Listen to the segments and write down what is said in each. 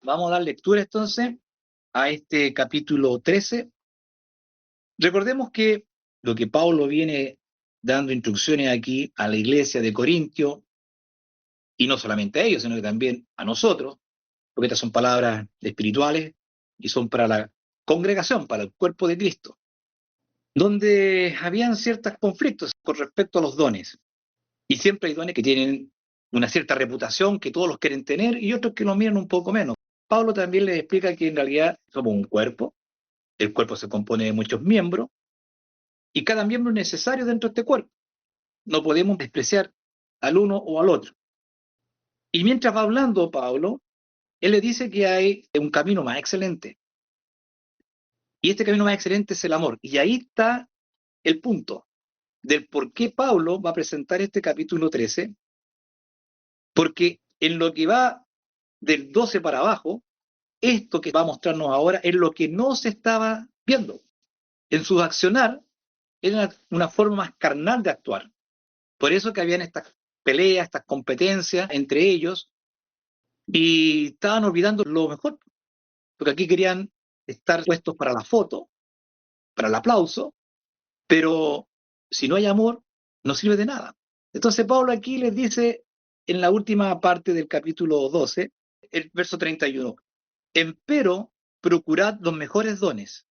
Vamos a dar lectura entonces a este capítulo 13. Recordemos que lo que Pablo viene dando instrucciones aquí a la iglesia de Corintio, y no solamente a ellos, sino que también a nosotros, porque estas son palabras espirituales y son para la congregación, para el cuerpo de Cristo, donde habían ciertos conflictos con respecto a los dones. Y siempre hay dones que tienen una cierta reputación, que todos los quieren tener, y otros que los miran un poco menos. Pablo también les explica que en realidad somos un cuerpo, el cuerpo se compone de muchos miembros, y cada miembro es necesario dentro de este cuerpo. No podemos despreciar al uno o al otro. Y mientras va hablando Pablo, él le dice que hay un camino más excelente. Y este camino más excelente es el amor. Y ahí está el punto del por qué Pablo va a presentar este capítulo 13, porque en lo que va del 12 para abajo, esto que va a mostrarnos ahora es lo que no se estaba viendo. En su accionar era una forma más carnal de actuar. Por eso que habían estas peleas, estas competencias entre ellos, y estaban olvidando lo mejor, porque aquí querían estar puestos para la foto, para el aplauso, pero si no hay amor, no sirve de nada. Entonces Pablo aquí les dice en la última parte del capítulo 12, el verso 31, empero procurad los mejores dones,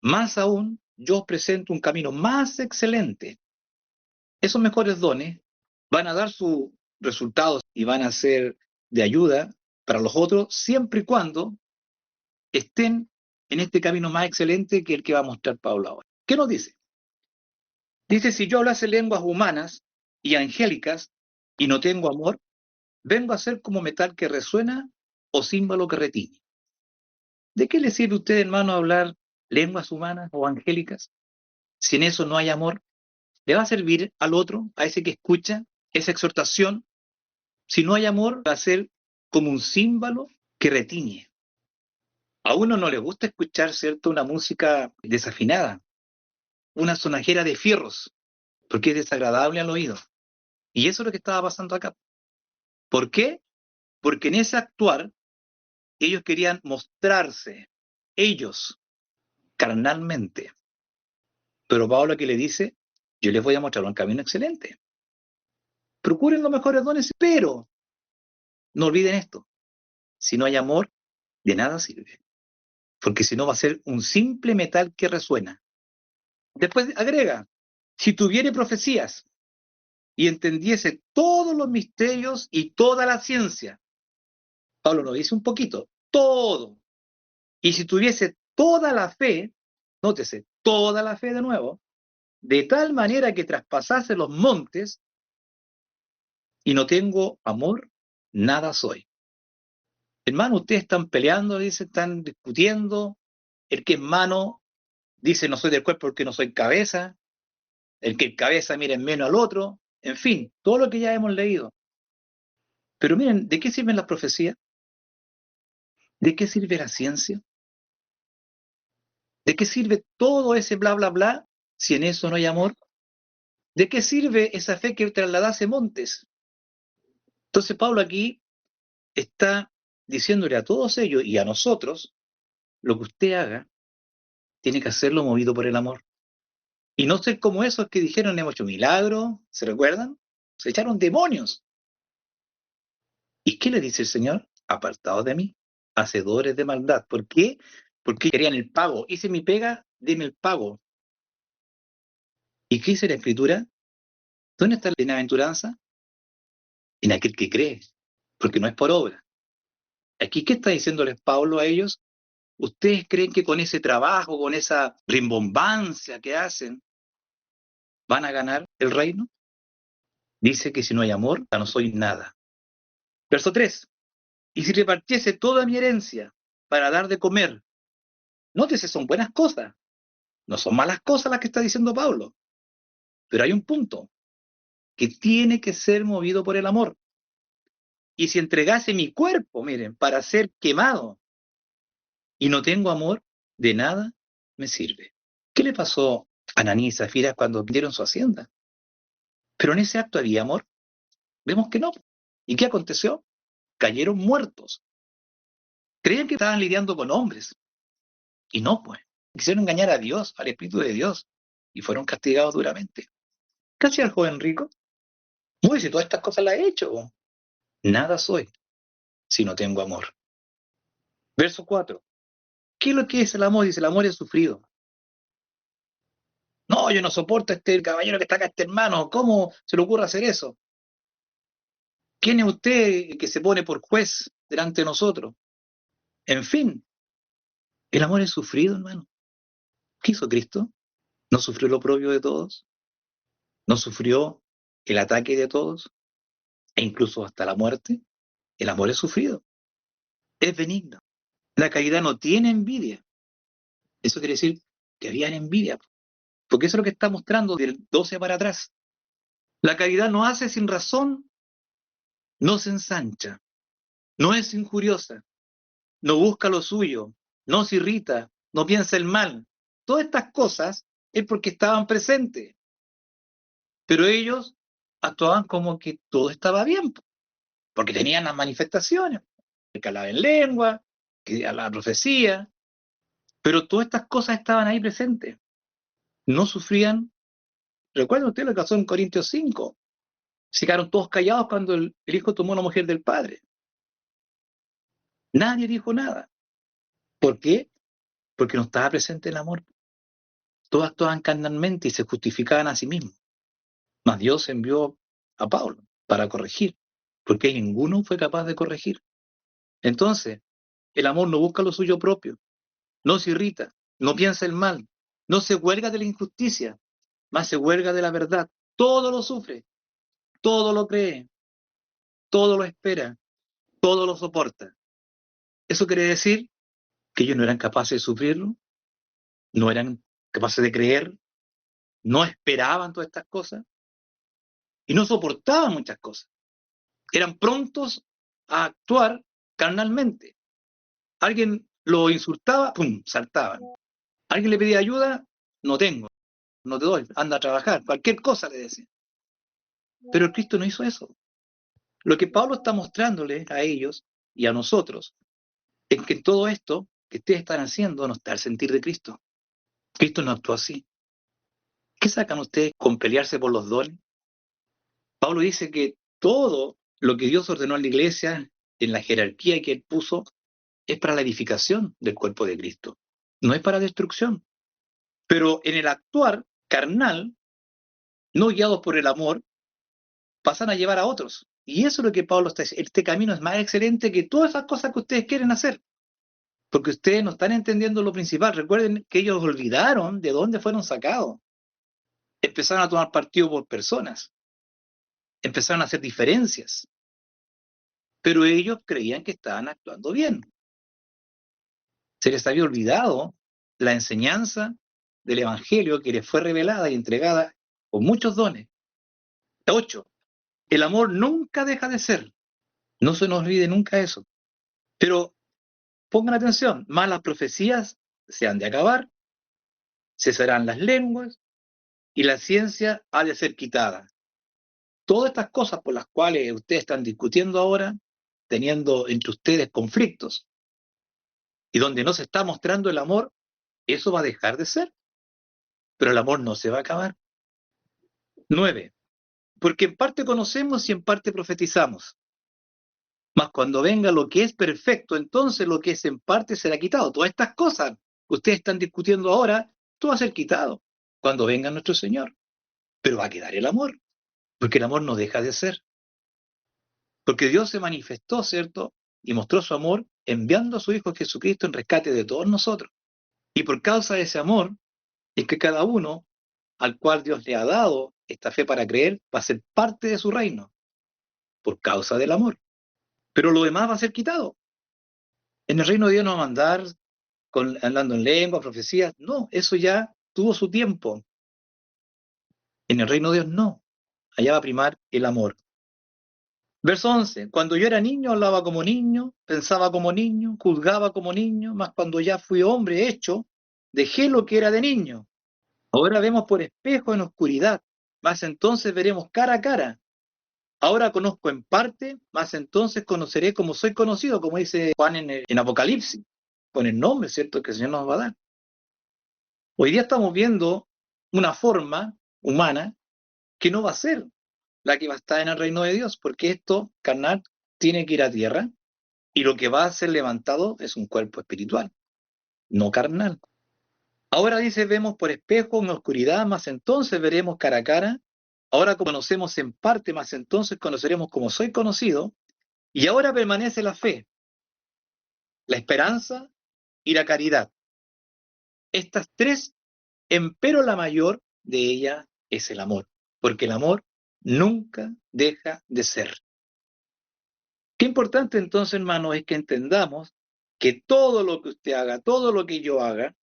más aún yo os presento un camino más excelente. Esos mejores dones van a dar sus resultados y van a ser de ayuda para los otros siempre y cuando estén en este camino más excelente que el que va a mostrar Pablo ahora. ¿Qué nos dice? Dice, si yo hablase lenguas humanas y angélicas y no tengo amor, vengo a ser como metal que resuena o címbalo que retiñe. ¿De qué le sirve a usted, hermano, hablar lenguas humanas o angélicas si en eso no hay amor? ¿Le va a servir al otro, a ese que escucha, esa exhortación? Si no hay amor, va a ser como un címbalo que retiñe. A uno no le gusta escuchar, ¿cierto?, una música desafinada, una sonajera de fierros, porque es desagradable al oído. Y eso es lo que estaba pasando acá. ¿Por qué? Porque en ese actuar ellos querían mostrarse, ellos, carnalmente. Pero Pablo aquí le dice, yo les voy a mostrar un camino excelente. Procuren los mejores dones, pero no olviden esto. Si no hay amor, de nada sirve. Porque si no va a ser un simple metal que resuena. Después agrega, si tuviere profecías y entendiese todos los misterios y toda la ciencia, Pablo lo dice un poquito, todo. Y si tuviese toda la fe, nótese, toda la fe de nuevo, de tal manera que traspasase los montes y no tengo amor, nada soy. Hermano, ustedes están peleando, dice, están discutiendo. El que es mano dice no soy del cuerpo porque no soy cabeza. El que es cabeza mira en menos al otro. En fin, todo lo que ya hemos leído. Pero miren, ¿de qué sirven las profecías? ¿De qué sirve la ciencia? ¿De qué sirve todo ese bla, bla, bla si en eso no hay amor? ¿De qué sirve esa fe que trasladase montes? Entonces Pablo aquí está diciéndole a todos ellos y a nosotros, lo que usted haga, tiene que hacerlo movido por el amor. Y no ser como esos que dijeron hemos hecho milagros, ¿se recuerdan? Se echaron demonios. ¿Y qué le dice el Señor? Apartados de mí, hacedores de maldad. ¿Por qué? Porque querían el pago. Hice mi pega, deme el pago. ¿Y qué dice la Escritura? ¿Dónde está la bienaventuranza? En aquel que cree, porque no es por obra. Aquí, ¿qué está diciéndoles Pablo a ellos? ¿Ustedes creen que con ese trabajo, con esa rimbombancia que hacen, van a ganar el reino? Dice que si no hay amor, ya no soy nada. Verso 3. Y si repartiese toda mi herencia para dar de comer, nótese, son buenas cosas, no son malas cosas las que está diciendo Pablo, pero hay un punto, que tiene que ser movido por el amor. Y si entregase mi cuerpo, miren, para ser quemado, y no tengo amor, de nada me sirve. ¿Qué le pasó a Ananías y Zafira cuando vendieron su hacienda? Pero en ese acto había amor. Vemos que no. ¿Y qué aconteció? Cayeron muertos. Creían que estaban lidiando con hombres, y no, pues. Quisieron engañar a Dios, al Espíritu de Dios, y fueron castigados duramente. ¿Qué hacía el joven rico? Uy, si todas estas cosas las he hecho. Nada soy si no tengo amor. Verso 4. ¿Qué es lo que es el amor? Dice, el amor es sufrido. No, yo no soporto a este caballero que está acá, este hermano. ¿Cómo se le ocurre hacer eso? ¿Quién es usted que se pone por juez delante de nosotros? En fin, el amor es sufrido, hermano. ¿Qué hizo Cristo? ¿No sufrió lo propio de todos? ¿No sufrió el ataque de todos? E incluso hasta la muerte. El amor es sufrido. Es benigno. La caridad no tiene envidia. Eso quiere decir que habían envidia. Porque eso es lo que está mostrando del 12 para atrás. La caridad no hace sin razón, no se ensancha, no es injuriosa, no busca lo suyo, no se irrita, no piensa el mal. Todas estas cosas es porque estaban presentes, pero ellos actuaban como que todo estaba bien, porque tenían las manifestaciones, que hablaban en lengua, que hablaban profecía, pero todas estas cosas estaban ahí presentes. No sufrían. Recuerden ustedes lo que pasó en Corintios 5. Se quedaron todos callados cuando el hijo tomó una mujer del padre. Nadie dijo nada. ¿Por qué? Porque no estaba presente el amor. Todos actuaban carnalmente y se justificaban a sí mismos. Mas Dios envió a Pablo para corregir, porque ninguno fue capaz de corregir. Entonces, el amor no busca lo suyo propio, no se irrita, no piensa el mal, no se huelga de la injusticia, mas se huelga de la verdad. Todo lo sufre, todo lo cree, todo lo espera, todo lo soporta. Eso quiere decir que ellos no eran capaces de sufrirlo, no eran capaces de creer, no esperaban todas estas cosas y no soportaban muchas cosas. Eran prontos a actuar carnalmente. Alguien lo insultaba, ¡pum!, saltaban. Alguien le pedía ayuda, no tengo, no te doy, anda a trabajar, cualquier cosa le decía. Pero Cristo no hizo eso. Lo que Pablo está mostrándole a ellos y a nosotros es que todo esto que ustedes están haciendo no está al sentir de Cristo. Cristo no actuó así. ¿Qué sacan ustedes con pelearse por los dones? Pablo dice que todo lo que Dios ordenó en la iglesia, en la jerarquía que él puso, es para la edificación del cuerpo de Cristo. No es para destrucción. Pero en el actuar carnal, no guiados por el amor, pasan a llevar a otros. Y eso es lo que Pablo está diciendo. Este camino es más excelente que todas esas cosas que ustedes quieren hacer. Porque ustedes no están entendiendo lo principal. Recuerden que ellos olvidaron de dónde fueron sacados. Empezaron a tomar partido por personas. Empezaron a hacer diferencias. Pero ellos creían que estaban actuando bien. Se les había olvidado la enseñanza del Evangelio que les fue revelada y entregada con muchos dones. 8. El amor nunca deja de ser. No se nos olvide nunca eso. Pero pongan atención, más las profecías se han de acabar, cesarán las lenguas y la ciencia ha de ser quitada. Todas estas cosas por las cuales ustedes están discutiendo ahora, teniendo entre ustedes conflictos, y donde no se está mostrando el amor, eso va a dejar de ser. Pero el amor no se va a acabar. 9. Porque en parte conocemos y en parte profetizamos. Mas cuando venga lo que es perfecto, entonces lo que es en parte será quitado. Todas estas cosas que ustedes están discutiendo ahora, todo va a ser quitado cuando venga nuestro Señor. Pero va a quedar el amor, porque el amor no deja de ser. Porque Dios se manifestó, ¿cierto? Y mostró su amor enviando a su Hijo Jesucristo en rescate de todos nosotros. Y por causa de ese amor, es que cada uno al cual Dios le ha dado esta fe para creer va a ser parte de su reino, por causa del amor. Pero lo demás va a ser quitado. En el reino de Dios no va a andar hablando en lengua, profecías. No, eso ya tuvo su tiempo. En el reino de Dios no. Allá va a primar el amor. Verso 11. Cuando yo era niño hablaba como niño, pensaba como niño, juzgaba como niño, mas cuando ya fui hombre hecho, dejé lo que era de niño. Ahora vemos por espejo en oscuridad, mas entonces veremos cara a cara. Ahora conozco en parte, mas entonces conoceré como soy conocido, como dice Juan en Apocalipsis, con el nombre, ¿cierto?, que el Señor nos va a dar. Hoy día estamos viendo una forma humana que no va a ser la que va a estar en el reino de Dios, porque esto carnal tiene que ir a tierra y lo que va a ser levantado es un cuerpo espiritual, no carnal. Ahora dice, vemos por espejo en la oscuridad, mas entonces veremos cara a cara. Ahora conocemos en parte, mas entonces conoceremos como soy conocido. Y ahora permanece la fe, la esperanza y la caridad. Estas tres, empero la mayor de ellas es el amor, porque el amor nunca deja de ser. Qué importante entonces, hermano, es que entendamos que todo lo que usted haga, todo lo que yo haga,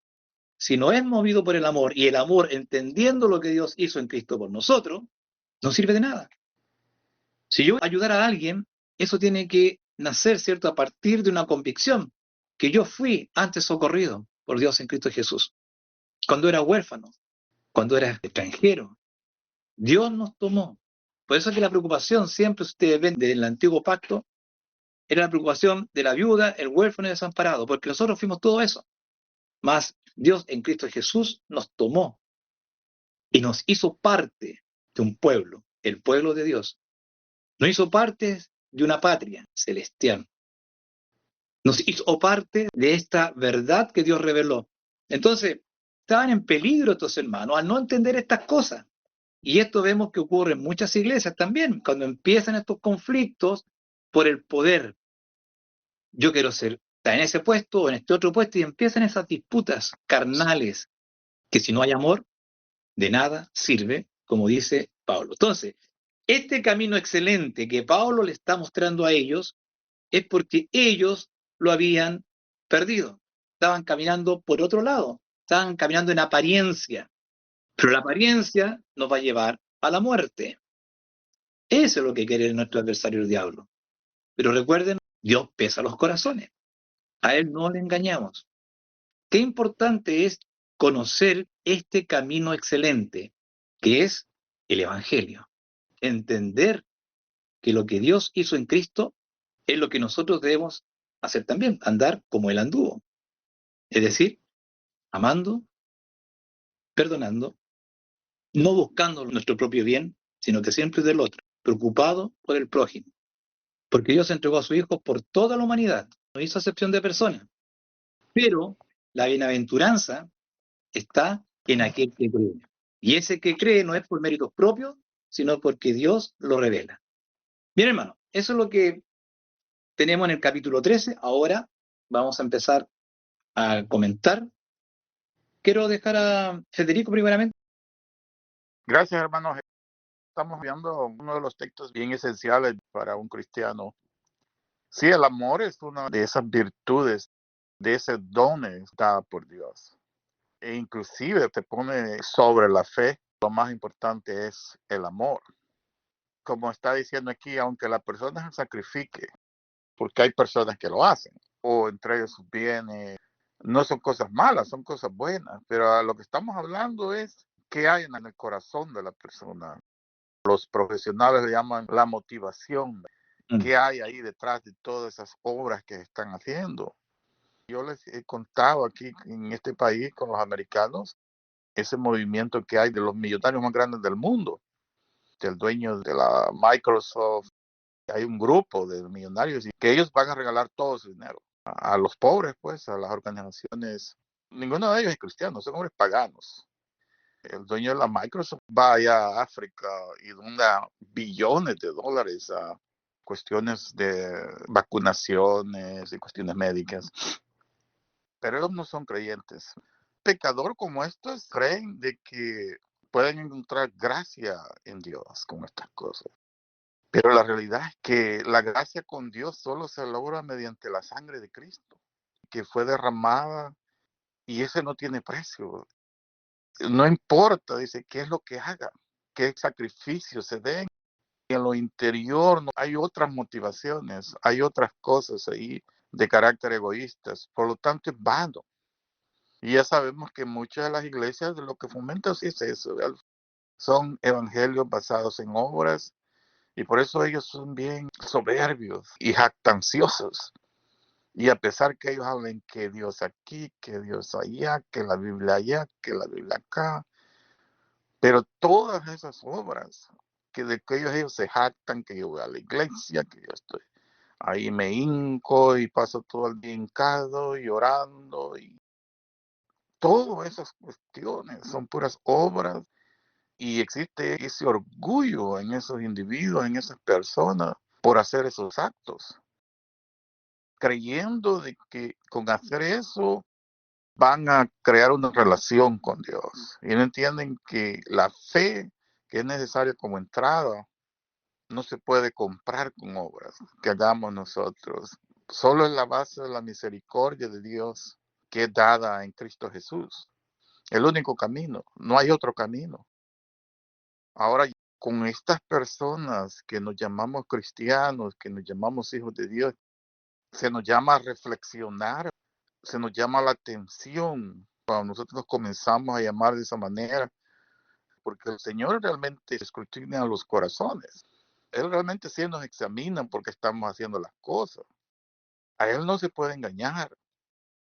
si no es movido por el amor, y el amor entendiendo lo que Dios hizo en Cristo por nosotros, no sirve de nada. Si yo ayudar a alguien, eso tiene que nacer, ¿cierto?, a partir de una convicción, que yo fui antes socorrido por Dios en Cristo Jesús. Cuando era huérfano, cuando era extranjero, Dios nos tomó. Por eso es que la preocupación siempre, ustedes ven, del antiguo pacto, era la preocupación de la viuda, el huérfano y el desamparado, porque nosotros fuimos todo eso. Mas Dios en Cristo Jesús nos tomó y nos hizo parte de un pueblo, el pueblo de Dios. Nos hizo parte de una patria celestial. Nos hizo parte de esta verdad que Dios reveló. Entonces, estaban en peligro estos hermanos al no entender estas cosas. Y esto vemos que ocurre en muchas iglesias también, cuando empiezan estos conflictos por el poder. Yo quiero estar en ese puesto o en este otro puesto y empiezan esas disputas carnales que si no hay amor, de nada sirve, como dice Pablo. Entonces, este camino excelente que Pablo le está mostrando a ellos es porque ellos lo habían perdido. Estaban caminando por otro lado, estaban caminando en apariencia, pero la apariencia nos va a llevar a la muerte. Eso es lo que quiere nuestro adversario el diablo. Pero recuerden, Dios pesa los corazones. A Él no le engañamos. Qué importante es conocer este camino excelente, que es el Evangelio. Entender que lo que Dios hizo en Cristo es lo que nosotros debemos hacer también, andar como Él anduvo. Es decir, amando, perdonando, no buscando nuestro propio bien, sino que siempre es del otro, preocupado por el prójimo. Porque Dios entregó a su Hijo por toda la humanidad, no hizo acepción de personas. Pero la bienaventuranza está en aquel que cree. Y ese que cree no es por méritos propios, sino porque Dios lo revela. Bien, hermano, eso es lo que tenemos en el capítulo 13. Ahora vamos a empezar a comentar. Quiero dejar a Federico primeramente. Gracias, hermanos. Estamos viendo uno de los textos bien esenciales para un cristiano. Sí, el amor es una de esas virtudes, de ese don dado por Dios. E inclusive te pone sobre la fe. Lo más importante es el amor. Como está diciendo aquí, aunque la persona se sacrifique, porque hay personas que lo hacen, o entregue sus bienes, no son cosas malas, son cosas buenas, pero a lo que estamos hablando es qué hay en el corazón de la persona. Los profesionales le llaman la motivación. ¿Qué hay ahí detrás de todas esas obras que están haciendo? Yo les he contado aquí en este país con los americanos ese movimiento que hay de los millonarios más grandes del mundo, del dueño de la Microsoft. Hay un grupo de millonarios y que ellos van a regalar todo su dinero a los pobres, pues, a las organizaciones. Ninguno de ellos es cristiano, son hombres paganos. El dueño de la Microsoft va allá a África y dona billones de dólares a cuestiones de vacunaciones y cuestiones médicas. Pero ellos no son creyentes. Pecador como estos creen de que pueden encontrar gracia en Dios con estas cosas. Pero la realidad es que la gracia con Dios solo se logra mediante la sangre de Cristo, que fue derramada y ese no tiene precio. No importa, dice, qué es lo que haga, qué sacrificios se den. En lo interior no hay otras motivaciones, hay otras cosas ahí de carácter egoístas. Por lo tanto, es vano. Y ya sabemos que muchas de las iglesias de lo que fomentan sí es eso. Son evangelios basados en obras Y por eso ellos son bien soberbios y jactanciosos. Y a pesar que ellos hablen que Dios aquí, que Dios allá, que la Biblia allá, que la Biblia acá, pero todas esas obras que de que ellos se jactan, que yo voy a la iglesia, que yo estoy ahí, me hinco y paso todo el día hincado y orando, y todas esas cuestiones son puras obras, y existe ese orgullo en esos individuos, en esas personas, por hacer esos actos, creyendo de que con hacer eso van a crear una relación con Dios. Y no entienden que la fe que es necesaria como entrada no se puede comprar con obras que hagamos nosotros. Solo es la base de la misericordia de Dios que es dada en Cristo Jesús. El único camino, no hay otro camino. Ahora, con estas personas que nos llamamos cristianos, que nos llamamos hijos de Dios, se nos llama a reflexionar, se nos llama la atención cuando nosotros comenzamos a llamar de esa manera, porque el Señor realmente escrutina los corazones. Él realmente sí nos examina porque estamos haciendo las cosas. A Él no se puede engañar.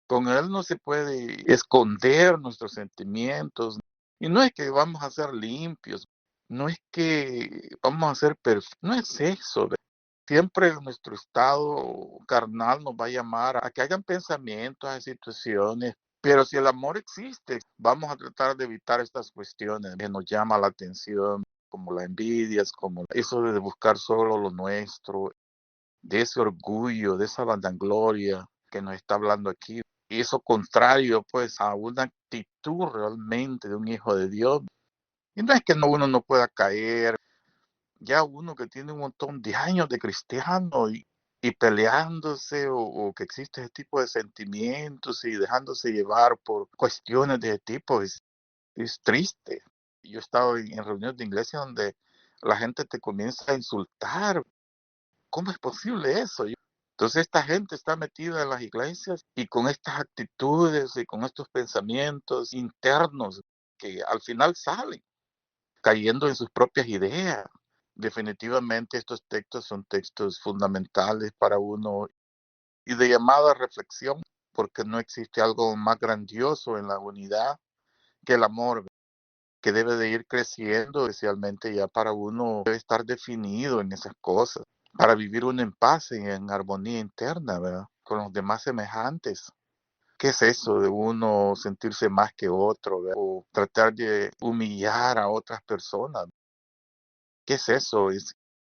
Con Él no se puede esconder nuestros sentimientos. Y no es que vamos a ser limpios. No es que vamos a ser perfectos. No es eso. Siempre nuestro estado carnal nos va a llamar a que hagan pensamientos, a situaciones. Pero si el amor existe, vamos a tratar de evitar estas cuestiones que nos llama la atención, como la envidia, como eso de buscar solo lo nuestro, de ese orgullo, de esa vanagloria que nos está hablando aquí. Y eso contrario, pues, a una actitud realmente de un hijo de Dios. Y no es que uno no pueda caer, ya uno que tiene un montón de años de cristiano y peleándose o que existe ese tipo de sentimientos y dejándose llevar por cuestiones de ese tipo, es triste. Yo he estado en reuniones de iglesia donde la gente te comienza a insultar. ¿Cómo es posible eso? Entonces esta gente está metida en las iglesias y con estas actitudes y con estos pensamientos internos que al final salen cayendo en sus propias ideas. Definitivamente estos textos son textos fundamentales para uno y de llamada a reflexión, porque no existe algo más grandioso en la unidad que el amor, que debe de ir creciendo, especialmente ya para uno debe estar definido en esas cosas, para vivir uno en paz y en armonía interna, ¿verdad? Con los demás semejantes. ¿Qué es eso de uno sentirse más que otro, ¿verdad? O tratar de humillar a otras personas? ¿Qué es eso?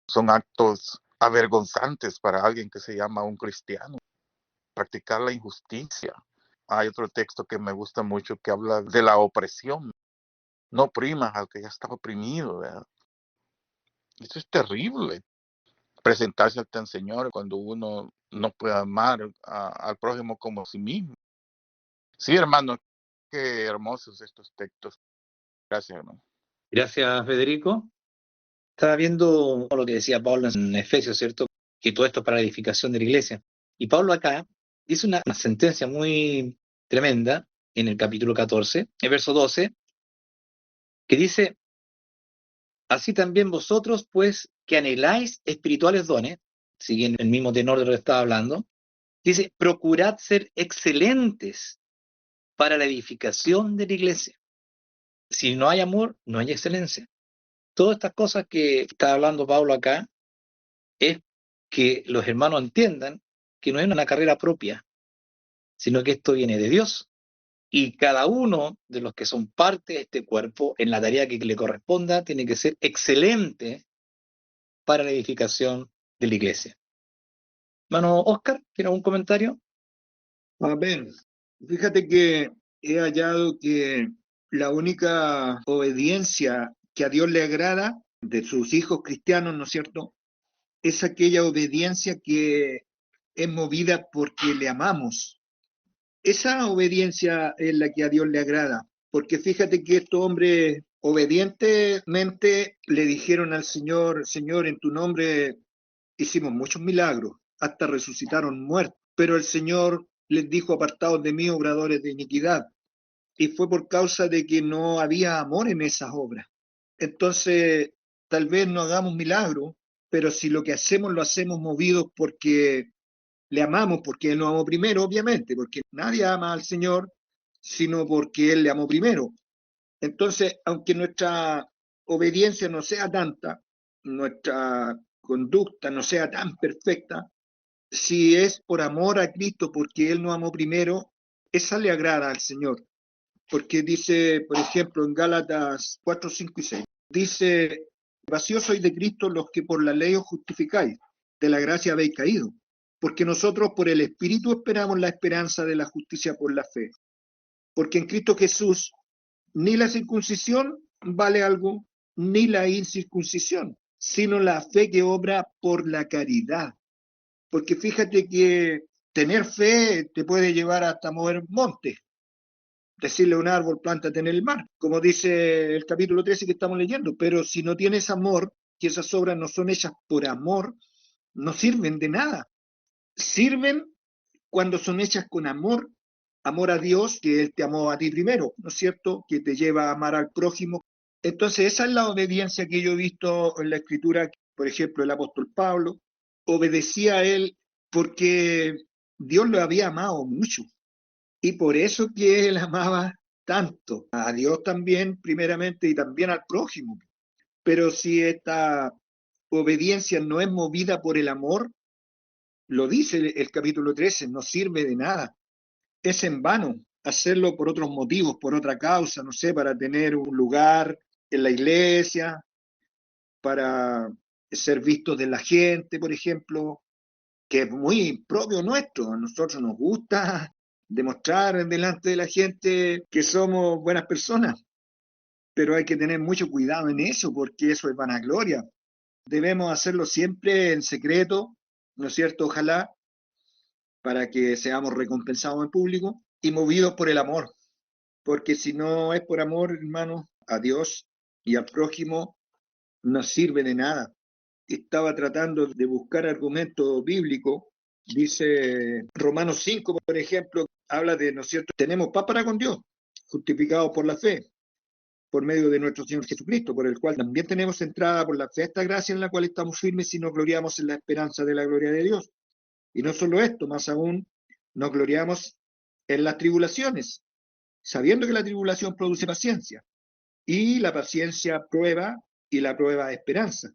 Son actos avergonzantes para alguien que se llama un cristiano. Practicar la injusticia. Hay otro texto que me gusta mucho que habla de la opresión. No oprimas al que ya está oprimido, ¿verdad? Eso es terrible. Presentarse ante el Señor cuando uno no puede amar al prójimo como a sí mismo. Sí, hermano, qué hermosos estos textos. Gracias, hermano. Gracias, Federico. Estaba viendo lo que decía Pablo en Efesios, ¿cierto? Que todo esto es para la edificación de la iglesia. Y Pablo acá dice una sentencia muy tremenda en el capítulo 14, el verso 12, que dice, así también vosotros, pues, que anheláis espirituales dones, siguiendo el mismo tenor de lo que estaba hablando, dice, procurad ser excelentes para la edificación de la iglesia. Si no hay amor, no hay excelencia. Todas estas cosas que está hablando Pablo acá es que los hermanos entiendan que no es una carrera propia, sino que esto viene de Dios. Y cada uno de los que son parte de este cuerpo, en la tarea que le corresponda, tiene que ser excelente para la edificación de la iglesia. Hermano Oscar, ¿tiene algún comentario? Amén. Fíjate que he hallado que la única obediencia que a Dios le agrada de sus hijos cristianos, ¿no es cierto?, es aquella obediencia que es movida porque le amamos. Esa obediencia es la que a Dios le agrada, porque fíjate que estos hombres obedientemente le dijeron al Señor, Señor, en tu nombre hicimos muchos milagros, hasta resucitaron muertos, pero el Señor les dijo, apartados de mí, obradores de iniquidad, y fue por causa de que no había amor en esas obras. Entonces, tal vez no hagamos milagros, pero si lo que hacemos lo hacemos movidos porque le amamos, porque Él nos amó primero, obviamente, porque nadie ama al Señor sino porque Él le amó primero. Entonces, aunque nuestra obediencia no sea tanta, nuestra conducta no sea tan perfecta, si es por amor a Cristo, porque Él nos amó primero, esa le agrada al Señor. Porque dice, por ejemplo, en Gálatas 4, 5 y 6, dice, vacíos sois de Cristo los que por la ley os justificáis, de la gracia habéis caído, porque nosotros por el Espíritu esperamos la esperanza de la justicia por la fe. Porque en Cristo Jesús ni la circuncisión vale algo, ni la incircuncisión, sino la fe que obra por la caridad. Porque fíjate que tener fe te puede llevar hasta mover montes, decirle a un árbol, plántate en el mar, como dice el capítulo 13 que estamos leyendo, pero si no tienes amor, que esas obras no son hechas por amor, no sirven de nada. Sirven cuando son hechas con amor, amor a Dios, que Él te amó a ti primero, ¿no es cierto? Que te lleva a amar al prójimo. Entonces, esa es la obediencia que yo he visto en la Escritura. Por ejemplo, el apóstol Pablo obedecía a Él porque Dios lo había amado mucho. Y por eso que Él amaba tanto a Dios también, primeramente, y también al prójimo. Pero si esta obediencia no es movida por el amor, lo dice el capítulo 13, no sirve de nada. Es en vano hacerlo por otros motivos, por otra causa, no sé, para tener un lugar en la iglesia, para ser vistos de la gente, por ejemplo, que es muy propio nuestro. A nosotros nos gusta demostrar delante de la gente que somos buenas personas, pero hay que tener mucho cuidado en eso, porque eso es vanagloria. Debemos hacerlo siempre en secreto, ¿no es cierto? Ojalá, para que seamos recompensados en público y movidos por el amor, porque si no es por amor, hermanos, a Dios y al prójimo, no sirve de nada. Estaba tratando de buscar argumentos bíblicos. Dice Romanos 5, por ejemplo, habla de, ¿no es cierto?, tenemos paz para con Dios, justificados por la fe, por medio de nuestro Señor Jesucristo, por el cual también tenemos entrada por la fe a esta gracia en la cual estamos firmes y nos gloriamos en la esperanza de la gloria de Dios. Y no solo esto, más aún, nos gloriamos en las tribulaciones, sabiendo que la tribulación produce paciencia, y la paciencia prueba, y la prueba esperanza.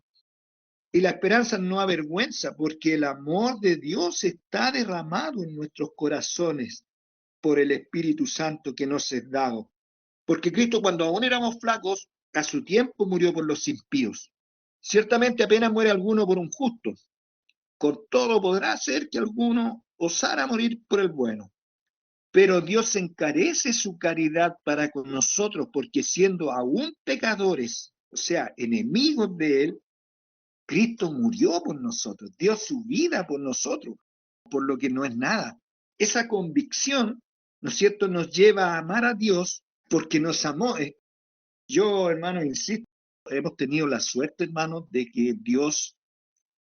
Y la esperanza no avergüenza, porque el amor de Dios está derramado en nuestros corazones por el Espíritu Santo que nos es dado. Porque Cristo, cuando aún éramos flacos, a su tiempo murió por los impíos. Ciertamente apenas muere alguno por un justo, con todo podrá ser que alguno osara morir por el bueno. Pero Dios encarece su caridad para con nosotros, porque siendo aún pecadores, o sea, enemigos de Él, Cristo murió por nosotros, dio su vida por nosotros, por lo que no es nada. Esa convicción, ¿no es cierto?, nos lleva a amar a Dios porque nos amó. Yo, hermano, insisto, hemos tenido la suerte, hermano, de que Dios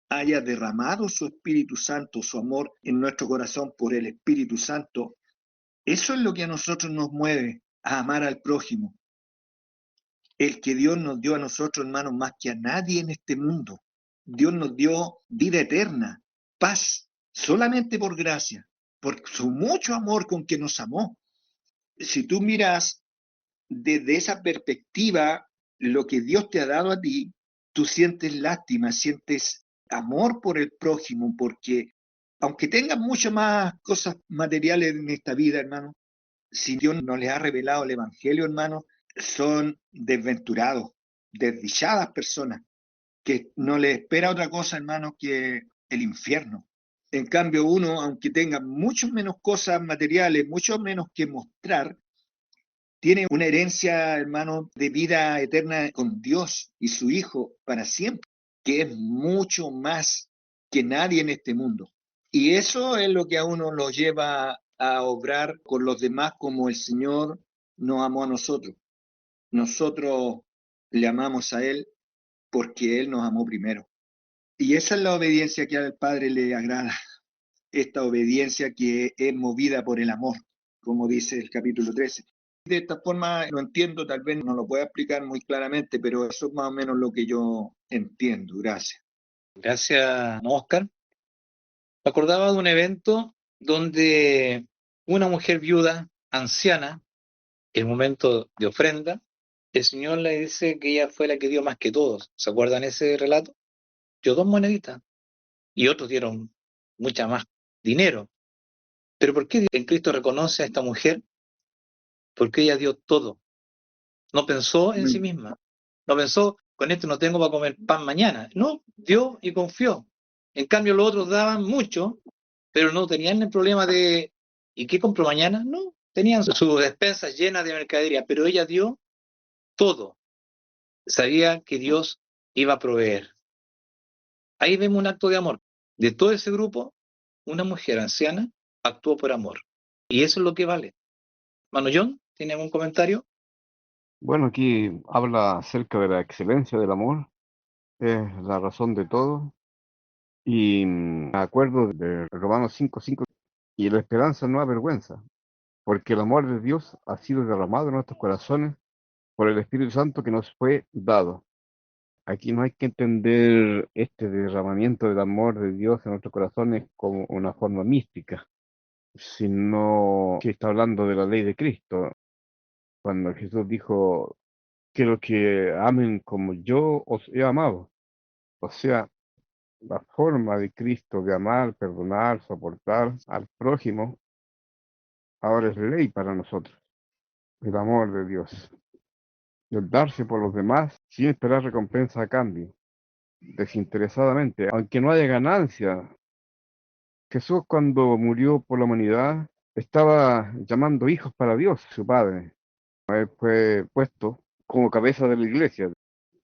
haya derramado su Espíritu Santo, su amor en nuestro corazón por el Espíritu Santo. Eso es lo que a nosotros nos mueve a amar al prójimo. El que Dios nos dio a nosotros, hermanos, más que a nadie en este mundo. Dios nos dio vida eterna, paz, solamente por gracia, por su mucho amor con que nos amó. Si tú miras desde esa perspectiva lo que Dios te ha dado a ti, tú sientes lástima, sientes amor por el prójimo, porque aunque tengas muchas más cosas materiales en esta vida, hermano, si Dios no les ha revelado el Evangelio, hermano, son desventurados, desdichadas personas, que no les espera otra cosa, hermano, que el infierno. En cambio, uno, aunque tenga mucho menos cosas materiales, mucho menos que mostrar, tiene una herencia, hermano, de vida eterna con Dios y su Hijo para siempre, que es mucho más que nadie en este mundo. Y eso es lo que a uno lo lleva a obrar con los demás como el Señor nos amó a nosotros. Nosotros le amamos a Él porque Él nos amó primero. Y esa es la obediencia que al Padre le agrada, esta obediencia que es movida por el amor, como dice el capítulo 13. De esta forma lo entiendo, tal vez no lo pueda explicar muy claramente, pero eso es más o menos lo que yo entiendo. Gracias. Gracias, Oscar. Me acordaba de un evento donde una mujer viuda, anciana, en el momento de ofrenda, el Señor le dice que ella fue la que dio más que todos. ¿Se acuerdan ese relato? Dio 2 moneditas y otros dieron mucha más dinero. Pero ¿por qué en Cristo reconoce a esta mujer? Porque ella dio todo. No pensó en sí Amén. misma. No pensó, con esto no tengo para comer pan mañana. No, dio y confió. En cambio, los otros daban mucho, pero no tenían el problema de ¿y qué compro mañana? No, tenían sus despensas llenas de mercadería, pero ella dio todo. Sabía que Dios iba a proveer. Ahí vemos un acto de amor. De todo ese grupo, una mujer anciana actuó por amor. Y eso es lo que vale. Mano John, ¿tiene algún comentario? Bueno, aquí habla acerca de la excelencia del amor, es la razón de todo, y me acuerdo de Romanos 5:5, y la esperanza no avergüenza, porque el amor de Dios ha sido derramado en nuestros corazones por el Espíritu Santo que nos fue dado. Aquí no hay que entender este derramamiento del amor de Dios en nuestros corazones como una forma mística, sino que está hablando de la ley de Cristo, cuando Jesús dijo, quiero que amen como yo os he amado. O sea, la forma de Cristo de amar, perdonar, soportar al prójimo, ahora es ley para nosotros. El amor de Dios. El darse por los demás sin esperar recompensa a cambio, desinteresadamente, aunque no haya ganancia. Jesús, cuando murió por la humanidad, estaba llamando hijos para Dios, su Padre. Él fue puesto como cabeza de la iglesia,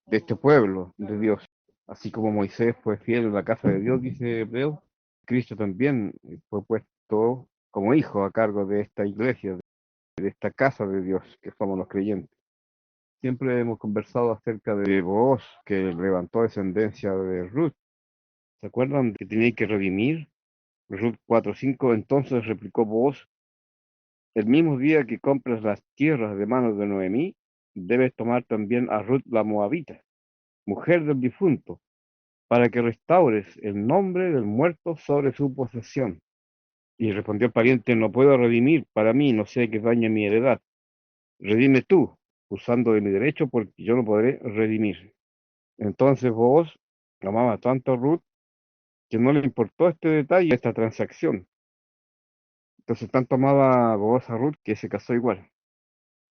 de este pueblo de Dios. Así como Moisés fue fiel en la casa de Dios, dice Hebreo, Cristo también fue puesto como hijo a cargo de esta iglesia, de esta casa de Dios, que somos los creyentes. Siempre hemos conversado acerca de Booz, que levantó descendencia de Ruth. ¿Se acuerdan que tenía que redimir? Ruth 4:5, entonces replicó Booz, el mismo día que compras las tierras de manos de Noemí, debes tomar también a Ruth la Moabita, mujer del difunto, para que restaures el nombre del muerto sobre su posesión. Y respondió el pariente, no puedo redimir para mí, no sé que dañe mi heredad. Redime tú, usando de mi derecho, porque yo no podré redimir. Entonces vos amaba tanto a Ruth que no le importó este detalle, esta transacción. Entonces tanto amaba vos a Ruth que se casó igual.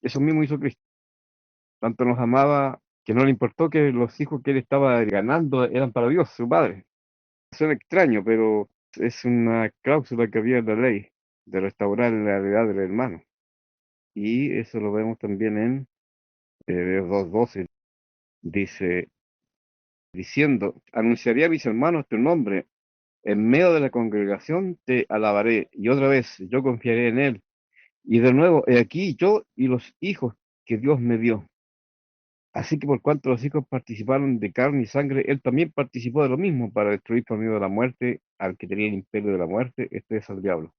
Eso mismo hizo Cristo. Tanto nos amaba que no le importó que los hijos que él estaba ganando eran para Dios, su padre. Suena extraño, pero es una cláusula que había en la ley de restaurar la heredad del hermano. Y eso lo vemos también en Hebreos 2:12. Dice, diciendo, anunciaré a mis hermanos tu nombre, en medio de la congregación te alabaré, y otra vez yo confiaré en él. Y de nuevo, he aquí yo y los hijos que Dios me dio. Así que por cuanto los hijos participaron de carne y sangre, él también participó de lo mismo para destruir por medio de la muerte al que tenía el imperio de la muerte, este es al diablo.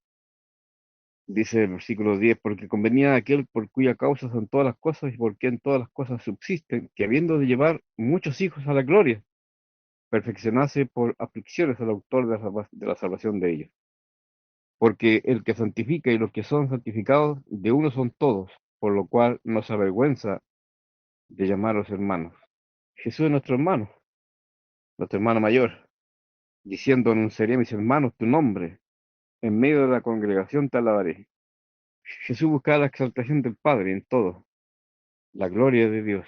Dice el versículo 10, porque convenía a aquel por cuya causa son todas las cosas y por quien todas las cosas subsisten, que habiendo de llevar muchos hijos a la gloria, perfeccionase por aflicciones al autor de la salvación de ellos. Porque el que santifica y los que son santificados, de uno son todos, por lo cual no se avergüenza de llamaros hermanos. Jesús es nuestro hermano mayor, diciendo, anunciaré a mis hermanos tu nombre, en medio de la congregación te alabaré. Jesús buscaba la exaltación del Padre en todo, la gloria de Dios,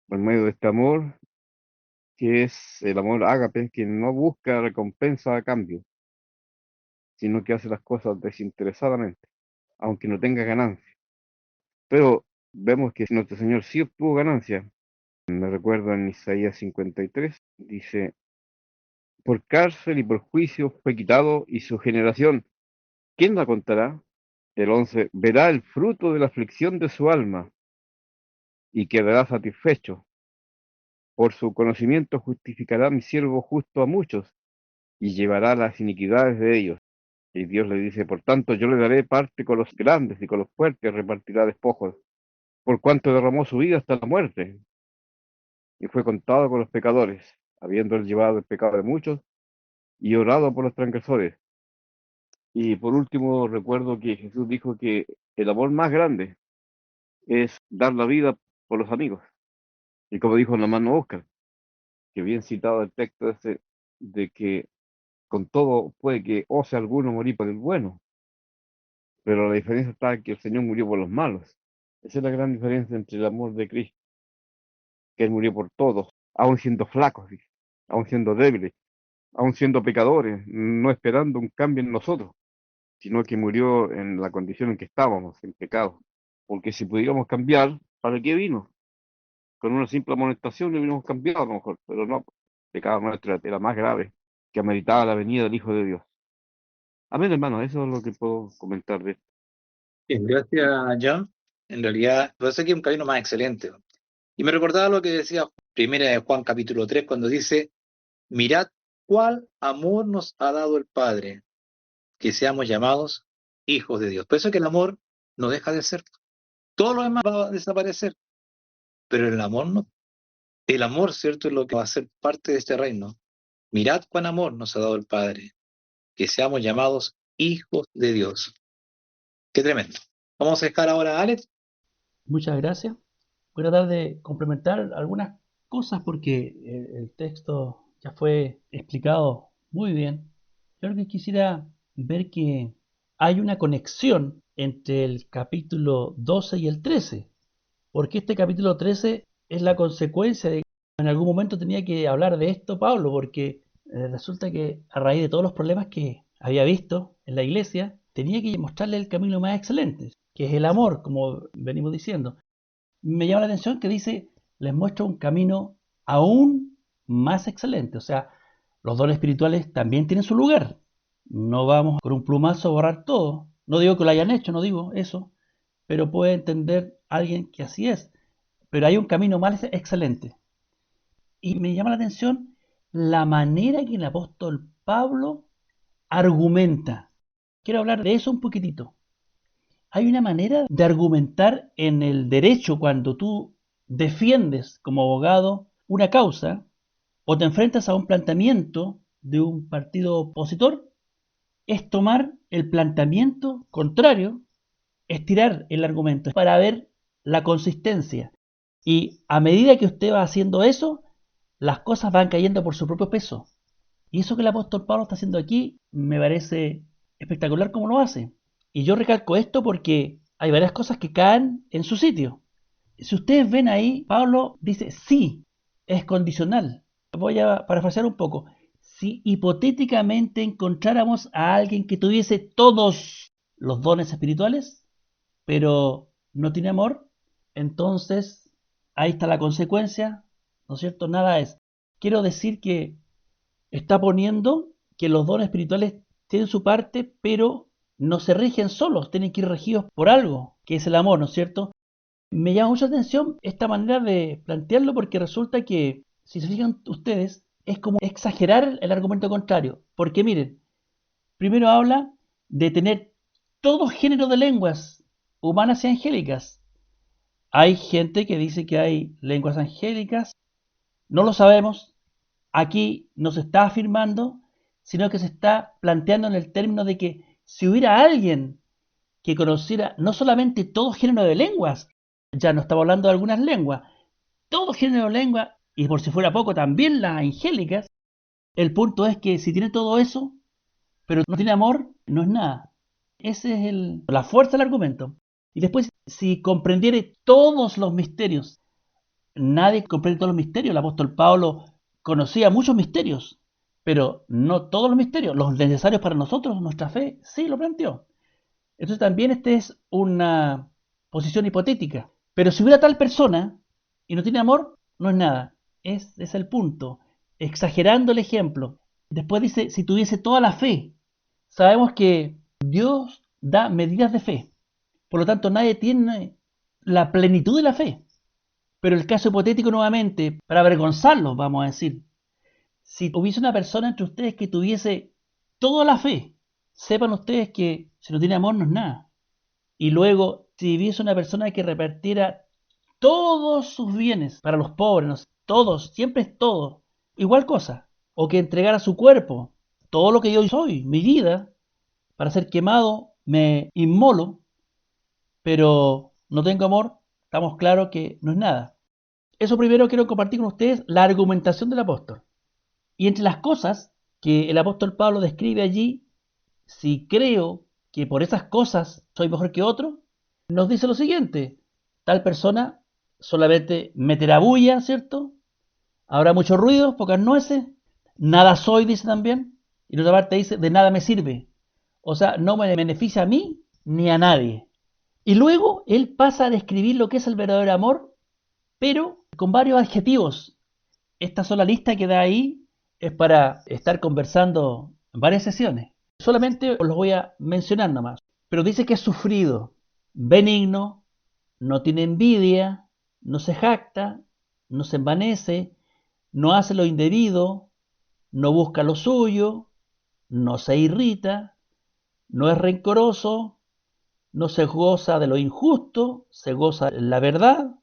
por medio de este amor, que es el amor ágape, que no busca recompensa a cambio, sino que hace las cosas desinteresadamente, aunque no tenga ganancia. Pero vemos que nuestro Señor sí obtuvo ganancia. Me recuerdo en Isaías 53, dice, por cárcel y por juicio fue quitado, y su generación, ¿quién la contará? El 11, verá el fruto de la aflicción de su alma, y quedará satisfecho. Por su conocimiento justificará mi siervo justo a muchos, y llevará las iniquidades de ellos. Y Dios le dice, por tanto, yo le daré parte con los grandes, y con los fuertes repartirá despojos, por cuanto derramó su vida hasta la muerte, y fue contado con los pecadores. habiendo él llevado el pecado de muchos y orado por los transgresores. Y por último, recuerdo que Jesús dijo que el amor más grande es dar la vida por los amigos. Y como dijo la mano Oscar, que bien citado el texto ese, de que con todo puede que ose alguno morir por el bueno, pero la diferencia está en que el Señor murió por los malos. Esa es la gran diferencia entre el amor de Cristo, que Él murió por todos, aun siendo flacos, dice, aun siendo débiles, aun siendo pecadores, no esperando un cambio en nosotros, sino que murió en la condición en que estábamos, en pecado. Porque si pudiéramos cambiar, ¿para qué vino? Con una simple amonestación lo hubiéramos cambiado a lo mejor, pero no, el pecado nuestro era más grave, que ameritaba la venida del Hijo de Dios. Amén, hermano, eso es lo que puedo comentar de esto. Bien, gracias, John. En realidad, parece que es un camino más excelente. Y me recordaba lo que decía primera de Juan capítulo 3 cuando dice, mirad cuál amor nos ha dado el Padre, que seamos llamados hijos de Dios. Por eso es que el amor no deja de ser. Todo lo demás va a desaparecer, pero el amor no. El amor, ¿cierto?, es lo que va a ser parte de este reino. Mirad cuán amor nos ha dado el Padre, que seamos llamados hijos de Dios. Qué tremendo. Vamos a dejar ahora a Alex. Muchas gracias. Voy a tratar de complementar algunas cosas porque el texto ya fue explicado muy bien. Yo lo que quisiera ver que hay una conexión entre el capítulo 12 y el 13, porque este capítulo 13 es la consecuencia de que en algún momento tenía que hablar de esto Pablo, porque resulta que a raíz de todos los problemas que había visto en la iglesia, tenía que mostrarle el camino más excelente, que es el amor, como venimos diciendo. Me llama la atención que dice, les muestra un camino aún más excelente. O sea, los dones espirituales también tienen su lugar. No vamos con un plumazo a borrar todo. No digo que lo hayan hecho, no digo eso, pero puede entender alguien que así es. Pero hay un camino más excelente. Y me llama la atención la manera que el apóstol Pablo argumenta. Quiero hablar de eso un poquitito. Hay una manera de argumentar en el derecho cuando tú defiendes como abogado una causa o te enfrentas a un planteamiento de un partido opositor, es tomar el planteamiento contrario, estirar el argumento para ver la consistencia. Y a medida que usted va haciendo eso, las cosas van cayendo por su propio peso. Y eso que el apóstol Pablo está haciendo aquí me parece espectacular como lo hace. Y yo recalco esto porque hay varias cosas que caen en su sitio. Si ustedes ven ahí, Pablo dice sí, es condicional. Voy a parafrasear un poco. Si hipotéticamente encontráramos a alguien que tuviese todos los dones espirituales, pero no tiene amor, entonces ahí está la consecuencia, ¿no es cierto? Nada es. Quiero decir que está poniendo que los dones espirituales tienen su parte, pero no se rigen solos, tienen que ir regidos por algo, que es el amor, ¿no es cierto? Me llama mucha atención esta manera de plantearlo porque resulta que, si se fijan ustedes, es como exagerar el argumento contrario. Porque miren, primero habla de tener todo género de lenguas, humanas y angélicas. Hay gente que dice que hay lenguas angélicas, no lo sabemos, aquí no se está afirmando, sino que se está planteando en el término de que si hubiera alguien que conociera no solamente todo género de lenguas, ya no estamos hablando de algunas lenguas, todo género de lenguas, y por si fuera poco también las angélicas, el punto es que si tiene todo eso, pero no tiene amor, no es nada. Esa es la fuerza del argumento. Y después, si comprendiere todos los misterios, nadie comprende todos los misterios. El apóstol Pablo conocía muchos misterios, pero no todos los misterios. Los necesarios para nosotros, nuestra fe, sí lo planteó. Entonces también esta es una posición hipotética. Pero si hubiera tal persona y no tiene amor, no es nada. Es el punto. Exagerando el ejemplo. Después dice, si tuviese toda la fe. Sabemos que Dios da medidas de fe. Por lo tanto, nadie tiene la plenitud de la fe. Pero el caso hipotético nuevamente, para avergonzarlos, vamos a decir, si hubiese una persona entre ustedes que tuviese toda la fe, sepan ustedes que si no tiene amor no es nada. Y luego, si hubiese una persona que repartiera todos sus bienes para los pobres, todos, siempre es todo, igual cosa. O que entregara su cuerpo, todo lo que yo soy, mi vida, para ser quemado, me inmolo, pero no tengo amor, estamos claros que no es nada. Eso primero quiero compartir con ustedes la argumentación del apóstol. Y entre las cosas que el apóstol Pablo describe allí, si creo que por esas cosas soy mejor que otro, nos dice lo siguiente: tal persona solamente meterá bulla, ¿cierto? Habrá mucho ruido, pocas nueces, nada soy, dice también, y la otra parte dice, de nada me sirve. O sea, no me beneficia a mí ni a nadie. Y luego él pasa a describir lo que es el verdadero amor, pero con varios adjetivos. Esta sola lista que da ahí es para estar conversando en varias sesiones. Solamente os los voy a mencionar nomás. Pero dice que es sufrido, benigno, no tiene envidia, no se jacta, no se envanece, no hace lo indebido, no busca lo suyo, no se irrita, no es rencoroso, no se goza de lo injusto, se goza de la verdad,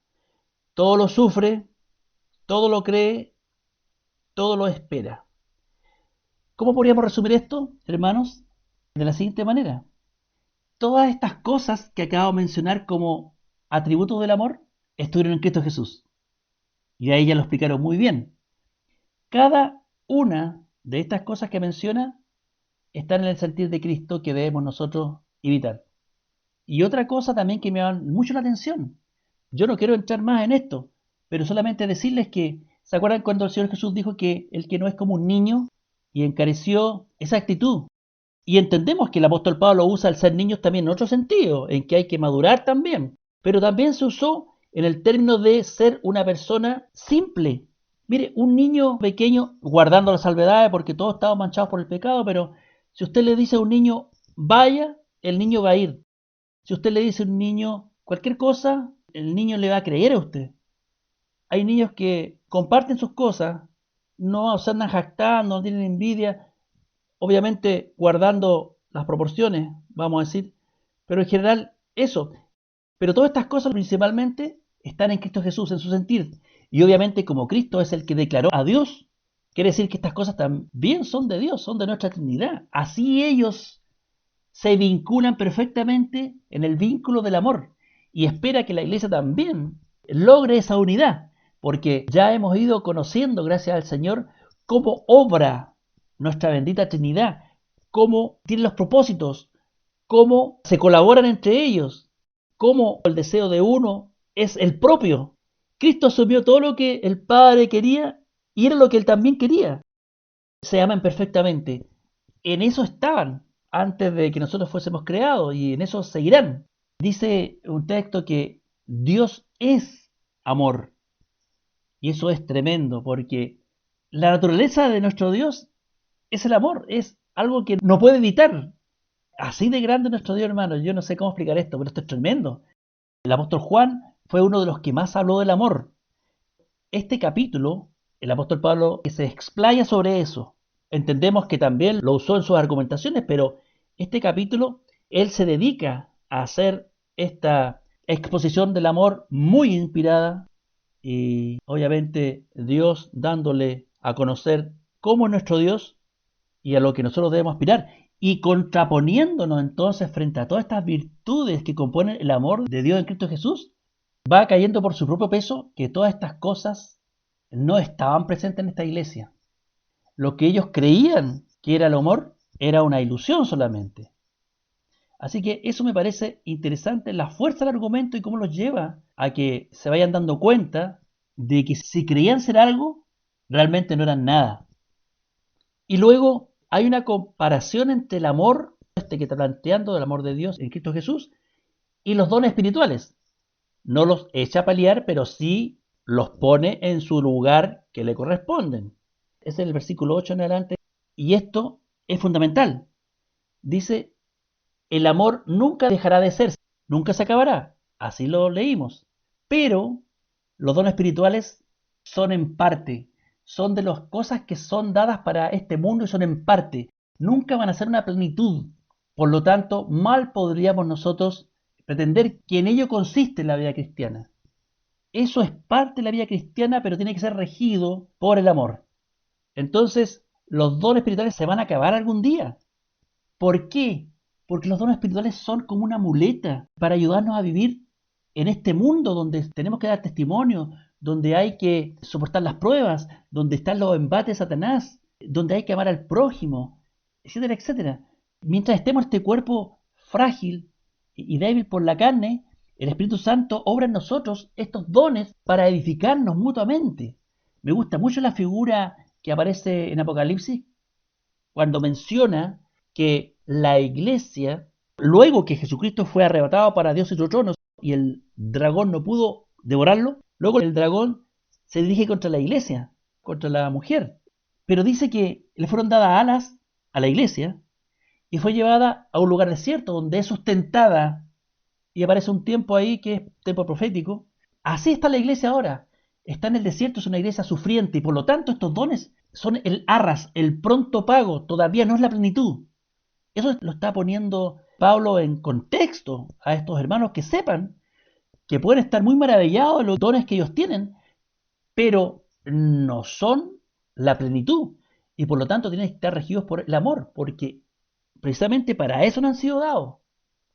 todo lo sufre, todo lo cree, todo lo espera. ¿Cómo podríamos resumir esto, hermanos? De la siguiente manera. Todas estas cosas que acabo de mencionar como atributos del amor estuvieron en Cristo Jesús. Y ahí ya lo explicaron muy bien. Cada una de estas cosas que menciona están en el sentir de Cristo que debemos nosotros imitar. Y otra cosa también que me llama mucho la atención. Yo no quiero entrar más en esto, pero solamente decirles que, ¿se acuerdan cuando el Señor Jesús dijo que el que no es como un niño y encareció esa actitud? Y entendemos que el apóstol Pablo usa el ser niños también en otro sentido, en que hay que madurar también, pero también se usó en el término de ser una persona simple. Mire, un niño pequeño, guardando las salvedades porque todos estamos manchados por el pecado, pero si usted le dice a un niño, vaya, el niño va a ir. Si usted le dice a un niño cualquier cosa, el niño le va a creer a usted. Hay niños que comparten sus cosas, no se andan jactando, no tienen envidia, obviamente guardando las proporciones, vamos a decir, pero en general eso. Pero todas estas cosas principalmente están en Cristo Jesús, en su sentir. Y obviamente como Cristo es el que declaró a Dios, quiere decir que estas cosas también son de Dios, son de nuestra Trinidad. Así ellos se vinculan perfectamente en el vínculo del amor. Y espera que la iglesia también logre esa unidad, porque ya hemos ido conociendo, gracias al Señor, cómo obra nuestra bendita Trinidad, cómo tiene los propósitos, cómo se colaboran entre ellos, cómo el deseo de uno es el propio. Cristo asumió todo lo que el Padre quería y era lo que él también quería. Se aman perfectamente. En eso estaban antes de que nosotros fuésemos creados y en eso seguirán. Dice un texto que Dios es amor. Y eso es tremendo porque la naturaleza de nuestro Dios es el amor, es algo que no puede evitar. Así de grande nuestro Dios, hermano. Yo no sé cómo explicar esto, pero esto es tremendo. El apóstol Juan fue uno de los que más habló del amor. Este capítulo, el apóstol Pablo se explaya sobre eso. Entendemos que también lo usó en sus argumentaciones, pero este capítulo, él se dedica a hacer esta exposición del amor muy inspirada y obviamente Dios dándole a conocer cómo es nuestro Dios y a lo que nosotros debemos aspirar y contraponiéndonos entonces frente a todas estas virtudes que componen el amor de Dios en Cristo Jesús, va cayendo por su propio peso que todas estas cosas no estaban presentes en esta iglesia. Lo que ellos creían que era el amor era una ilusión solamente. Así que eso me parece interesante, la fuerza del argumento y cómo los lleva a que se vayan dando cuenta de que si creían ser algo, realmente no eran nada. Y luego hay una comparación entre el amor, que está planteando del amor de Dios en Cristo Jesús, y los dones espirituales. No los echa a paliar, pero sí los pone en su lugar que le corresponden. Es el versículo 8 en adelante. Y esto es fundamental. Dice, el amor nunca dejará de ser, nunca se acabará. Así lo leímos. Pero los dones espirituales son en parte, son de las cosas que son dadas para este mundo y son en parte. Nunca van a ser una plenitud. Por lo tanto, mal podríamos nosotros pretender que en ello consiste la vida cristiana. Eso es parte de la vida cristiana, pero tiene que ser regido por el amor. entonces los dones espirituales se van a acabar algún día. ¿Por qué? Porque los dones espirituales son como una muleta para ayudarnos a vivir en este mundo donde tenemos que dar testimonio, donde hay que soportar las pruebas, donde están los embates de Satanás, donde hay que amar al prójimo, etcétera, etcétera. Mientras estemos en este cuerpo frágil y débil por la carne, el Espíritu Santo obra en nosotros estos dones para edificarnos mutuamente. Me gusta mucho la figura que aparece en Apocalipsis cuando menciona que la iglesia, luego que Jesucristo fue arrebatado para Dios y su trono y el dragón no pudo devorarlo, luego el dragón se dirige contra la iglesia, contra la mujer. Pero dice que le fueron dadas alas a la iglesia y fue llevada a un lugar desierto donde es sustentada y aparece un tiempo ahí que es tiempo profético. Así está la iglesia ahora. Está en el desierto, es una iglesia sufriente y por lo tanto estos dones son el arras, el pronto pago, todavía no es la plenitud. Eso lo está poniendo Pablo en contexto a estos hermanos que sepan que pueden estar muy maravillados de los dones que ellos tienen, pero no son la plenitud y por lo tanto tienen que estar regidos por el amor, porque precisamente para eso no han sido dados,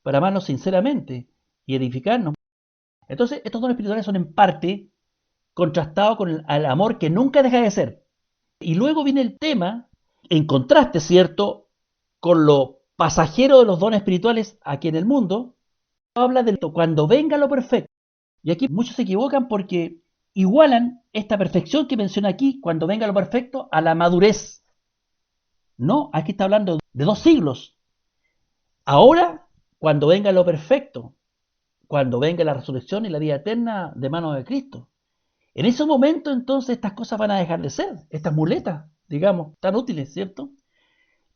para amarnos sinceramente y edificarnos. Entonces, estos dones espirituales son en parte contrastados con el amor que nunca deja de ser. Y luego viene el tema, en contraste, ¿cierto?, con lo pasajero de los dones espirituales aquí en el mundo, habla de cuando venga lo perfecto. Y aquí muchos se equivocan porque igualan esta perfección que menciona aquí, cuando venga lo perfecto, a la madurez. No, aquí está hablando de 2 siglos. Ahora, cuando venga lo perfecto, cuando venga la resurrección y la vida eterna de manos de Cristo. En ese momento, entonces, estas cosas van a dejar de ser, estas muletas, digamos, tan útiles, ¿cierto?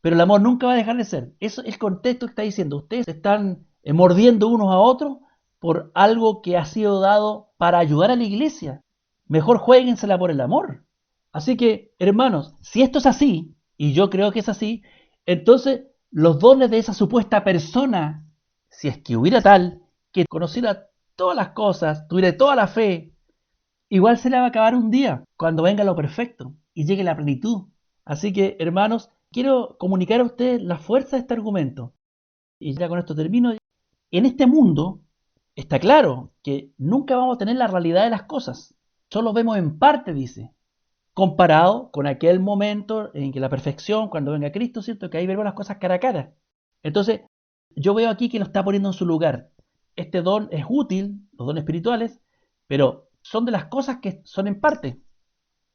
Pero el amor nunca va a dejar de ser. Eso es el contexto que está diciendo. Ustedes se están mordiendo unos a otros por algo que ha sido dado para ayudar a la iglesia. Mejor juéguensela por el amor. Así que, hermanos, si esto es así, y yo creo que es así, entonces los dones de esa supuesta persona, si es que hubiera tal, que conociera todas las cosas, tuviera toda la fe, igual se le va a acabar un día, cuando venga lo perfecto y llegue la plenitud. Así que, hermanos, quiero comunicar a ustedes la fuerza de este argumento. Y ya con esto termino. En este mundo está claro que nunca vamos a tener la realidad de las cosas. Solo vemos en parte, dice, comparado con aquel momento en que la perfección, cuando venga Cristo, ¿cierto? Que ahí veremos las cosas cara a cara. Entonces, yo veo aquí que lo está poniendo en su lugar. Este don es útil, los dones espirituales, pero son de las cosas que son en parte.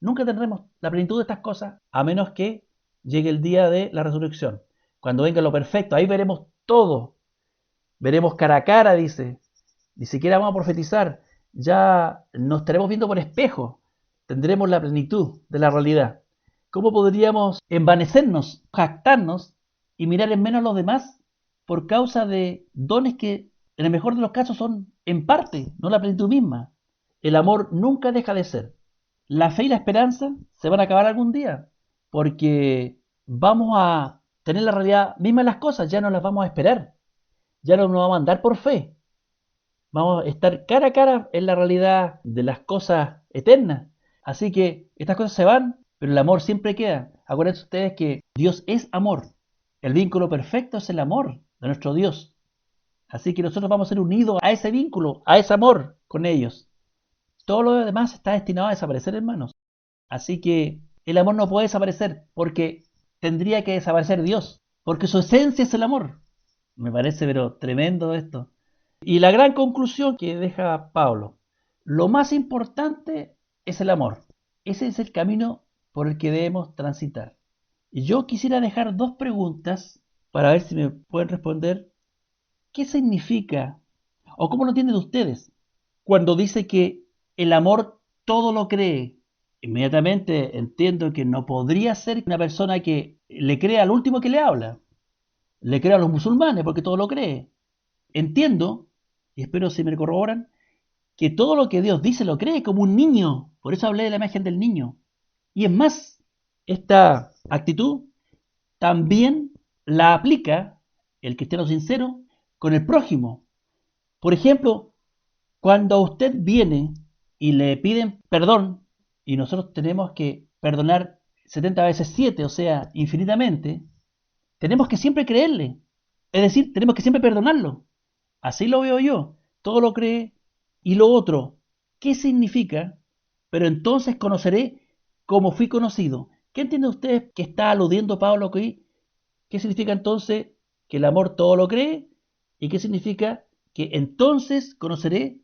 Nunca tendremos la plenitud de estas cosas a menos que llegue el día de la resurrección. Cuando venga lo perfecto, ahí veremos todo. Veremos cara a cara, dice. Ni siquiera vamos a profetizar. Ya nos estaremos viendo por espejo. Tendremos la plenitud de la realidad. ¿Cómo podríamos envanecernos, jactarnos y mirar en menos a los demás por causa de dones que en el mejor de los casos son en parte, no la plenitud misma? El amor nunca deja de ser. La fe y la esperanza se van a acabar algún día, porque vamos a tener la realidad misma de las cosas, ya no las vamos a esperar, ya no nos vamos a andar por fe, vamos a estar cara a cara en la realidad de las cosas eternas. Así que estas cosas se van, pero el amor siempre queda. Acuérdense ustedes que Dios es amor, el vínculo perfecto es el amor de nuestro Dios. Así que nosotros vamos a ser unidos a ese vínculo, a ese amor con ellos. Todo lo demás está destinado a desaparecer, hermanos. Así que el amor no puede desaparecer porque tendría que desaparecer Dios, porque su esencia es el amor. Me parece pero tremendo esto. Y la gran conclusión que deja Pablo, lo más importante es el amor. Ese es el camino por el que debemos transitar. Y yo quisiera dejar 2 preguntas para ver si me pueden responder. ¿Qué significa o cómo lo entienden ustedes cuando dice que el amor todo lo cree? Inmediatamente entiendo que no podría ser una persona que le crea al último que le habla, le crea a los musulmanes porque todo lo cree. Entiendo, y espero si me corroboran, que todo lo que Dios dice lo cree como un niño. Por eso hablé de la imagen del niño. Y es más, esta actitud también la aplica el cristiano sincero con el prójimo. Por ejemplo, cuando usted viene y le piden perdón y nosotros tenemos que perdonar 70 veces 7, o sea, infinitamente, tenemos que siempre creerle. Es decir, tenemos que siempre perdonarlo. Así lo veo yo. Todo lo cree. Y lo otro, ¿qué significa? Pero entonces conoceré como fui conocido. ¿Qué entiende usted que está aludiendo Pablo aquí? ¿Qué significa entonces que el amor todo lo cree? ¿Y qué significa que entonces conoceré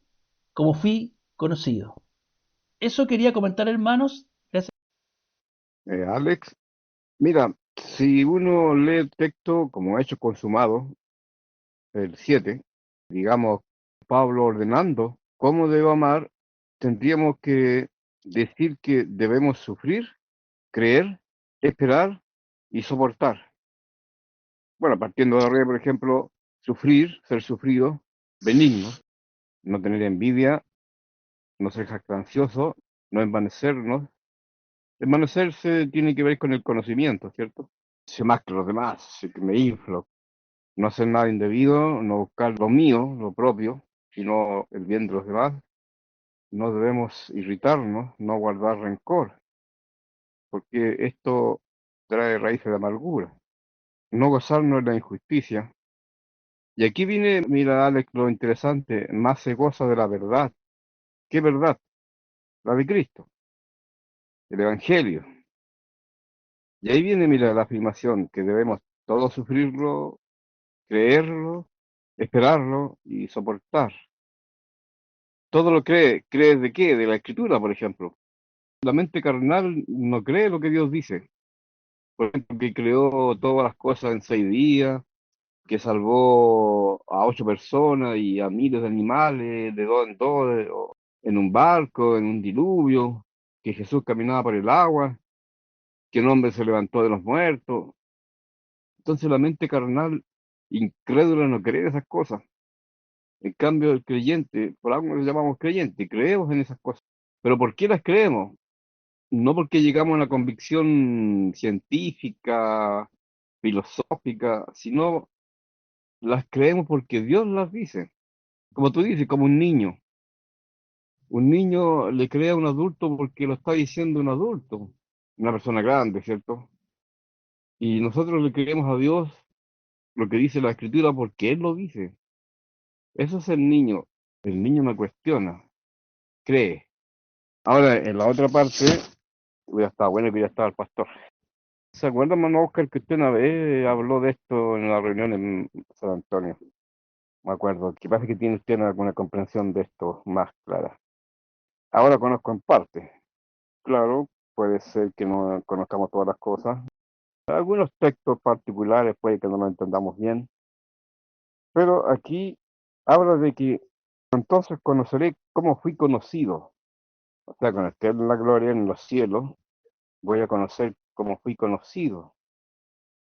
como fui conocido? Eso quería comentar, hermanos. Gracias. Alex, mira, si uno lee el texto como hecho consumado, el 7, digamos, Pablo ordenando cómo debo amar, tendríamos que decir que debemos sufrir, creer, esperar y soportar. Bueno, partiendo de arriba, por ejemplo, sufrir, ser sufrido, benigno, no tener envidia, no ser jactancioso, no envanecernos. Envanecerse tiene que ver con el conocimiento, ¿cierto? Ser más que los demás, ser que me inflo, no hacer nada indebido, no buscar lo mío, lo propio, sino el bien de los demás. No debemos irritarnos, no guardar rencor, porque esto trae raíces de amargura. No gozarnos de la injusticia. Y aquí viene, mira, Alex, lo interesante, más se goza de la verdad. ¿Qué verdad? La de Cristo, el Evangelio. Y ahí viene, mira, la afirmación que debemos todos sufrirlo, creerlo, esperarlo y soportar. Todo lo cree. ¿Cree de qué? De la Escritura, por ejemplo. La mente carnal no cree lo que Dios dice. Por ejemplo, que creó todas las cosas en 6 días, que salvó a 8 personas y a miles de animales, de dos en dos, en un barco, en un diluvio, que Jesús caminaba por el agua, que un hombre se levantó de los muertos. Entonces la mente carnal incrédula no cree esas cosas. En cambio, el creyente, por algo nos llamamos creyente, creemos en esas cosas. Pero ¿por qué las creemos? No porque llegamos a una convicción científica, filosófica, sino las creemos porque Dios las dice. Como tú dices, como un niño. Un niño le cree a un adulto porque lo está diciendo un adulto, una persona grande, ¿cierto? Y nosotros le creemos a Dios lo que dice la Escritura porque Él lo dice. Eso es el niño. El niño no cuestiona, cree. Ahora, en la otra parte, ya está bueno que ya estaba el pastor. ¿Se acuerda, hermano Oscar, que usted una vez habló de esto en la reunión en San Antonio? Me acuerdo, que parece que tiene usted alguna comprensión de esto más clara. Ahora conozco en parte. Claro, puede ser que no conozcamos todas las cosas. Algunos textos particulares puede que no lo entendamos bien, pero aquí habla de que entonces conoceré cómo fui conocido. O sea, cuando esté en la gloria en los cielos, voy a conocer cómo fui conocido.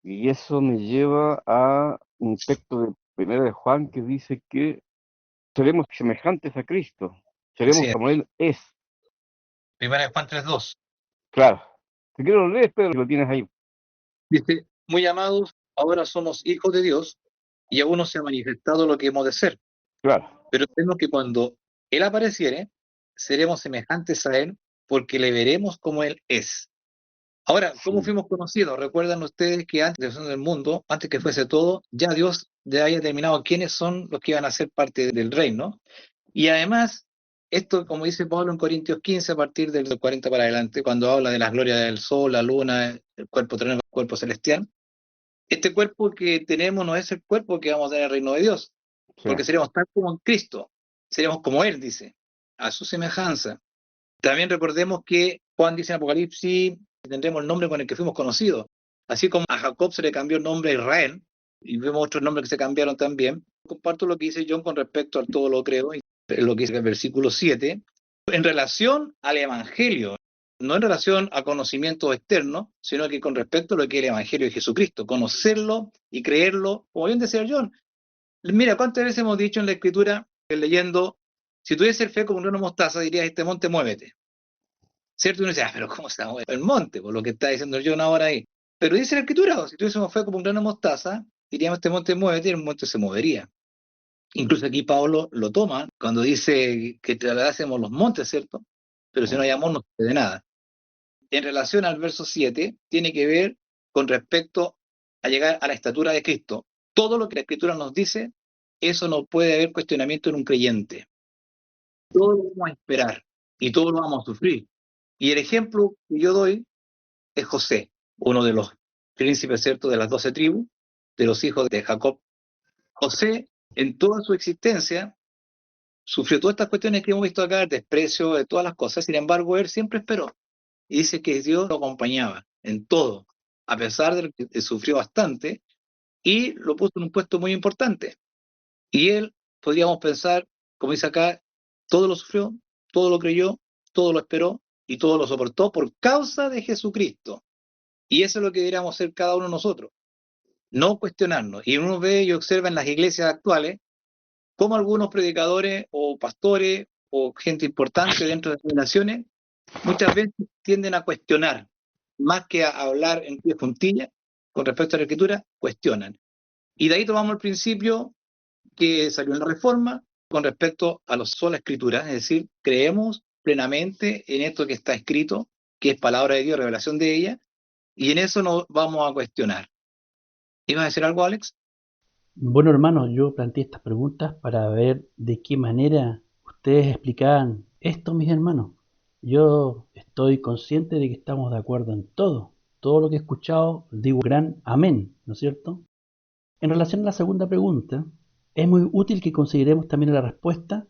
Y eso me lleva a un texto de Primera de Juan que dice que seremos semejantes a Cristo, Así seremos es. como Él es. Primera de Juan 3:2. Claro. Si quieres lo lees, Pedro, lo tienes ahí. Dice, muy amados, ahora somos hijos de Dios y aún no se ha manifestado lo que hemos de ser. Claro. Pero sabemos que cuando Él apareciere, seremos semejantes a Él porque le veremos como Él es. Ahora, ¿cómo Sí, fuimos conocidos? Recuerdan ustedes que antes de la fundación del mundo, antes que fuese todo, ya Dios ya había determinado quiénes son los que iban a ser parte del reino. Y además, esto, como dice Pablo en Corintios 15, a partir del 40 para adelante, cuando habla de las glorias del sol, la luna, el cuerpo terreno, el cuerpo celestial, este cuerpo que tenemos no es el cuerpo que vamos a tener en el reino de Dios, sí, porque seremos tal como en Cristo, seremos como Él, dice, a su semejanza. También recordemos que Juan dice en Apocalipsis, tendremos el nombre con el que fuimos conocidos. Así como a Jacob se le cambió el nombre a Israel, y vemos otros nombres que se cambiaron también. Comparto lo que dice John con respecto al todo lo creo, y lo que dice el versículo 7, en relación al Evangelio, no en relación a conocimiento externo, sino que con respecto a lo que es el Evangelio de Jesucristo, conocerlo y creerlo, como bien decía John. Mira, ¿cuántas veces hemos dicho en la Escritura, leyendo, si tuviese fe como un grano de mostaza, dirías, este monte, muévete? ¿Cierto? Y uno dice, pero ¿cómo se mueve el monte? Por lo que está diciendo John ahora ahí. Pero dice la Escritura, si tuviésemos fe como un grano de mostaza, diríamos, este monte, muévete, y el monte se movería. Incluso aquí Pablo lo toma cuando dice que trasladásemos los montes, ¿cierto? Pero si no hay amor, no sucede nada. en relación al verso 7 tiene que ver con respecto a llegar a la estatura de Cristo. Todo lo que la Escritura nos dice, eso no puede haber cuestionamiento en un creyente. Todo lo vamos a esperar y todo lo vamos a sufrir. Y el ejemplo que yo doy es José, uno de los príncipes, ¿cierto?, de las 12 tribus, de los hijos de Jacob. José, en toda su existencia, sufrió todas estas cuestiones que hemos visto acá, el desprecio de todas las cosas. Sin embargo, él siempre esperó. Y dice que Dios lo acompañaba en todo, a pesar de que sufrió bastante, y lo puso en un puesto muy importante. Y él, podríamos pensar, como dice acá, todo lo sufrió, todo lo creyó, todo lo esperó y todo lo soportó por causa de Jesucristo. Y eso es lo que deberíamos hacer cada uno de nosotros, no cuestionarnos. Y uno ve y observa en las iglesias actuales cómo algunos predicadores o pastores o gente importante dentro de las naciones muchas veces tienden a cuestionar, más que a hablar en pie puntilla con respecto a la Escritura, cuestionan. Y de ahí tomamos el principio que salió en la Reforma con respecto a la sola Escritura, es decir, creemos plenamente en esto que está escrito, que es palabra de Dios, revelación de ella, y en eso no vamos a cuestionar. ¿Ibas a decir algo, Alex? Bueno, hermanos, yo planteé estas preguntas para ver de qué manera ustedes explicaban esto, mis hermanos. Yo estoy consciente de que estamos de acuerdo en todo. Todo lo que he escuchado, digo gran amén, ¿no es cierto? En relación a la segunda pregunta, es muy útil que consideremos también en la respuesta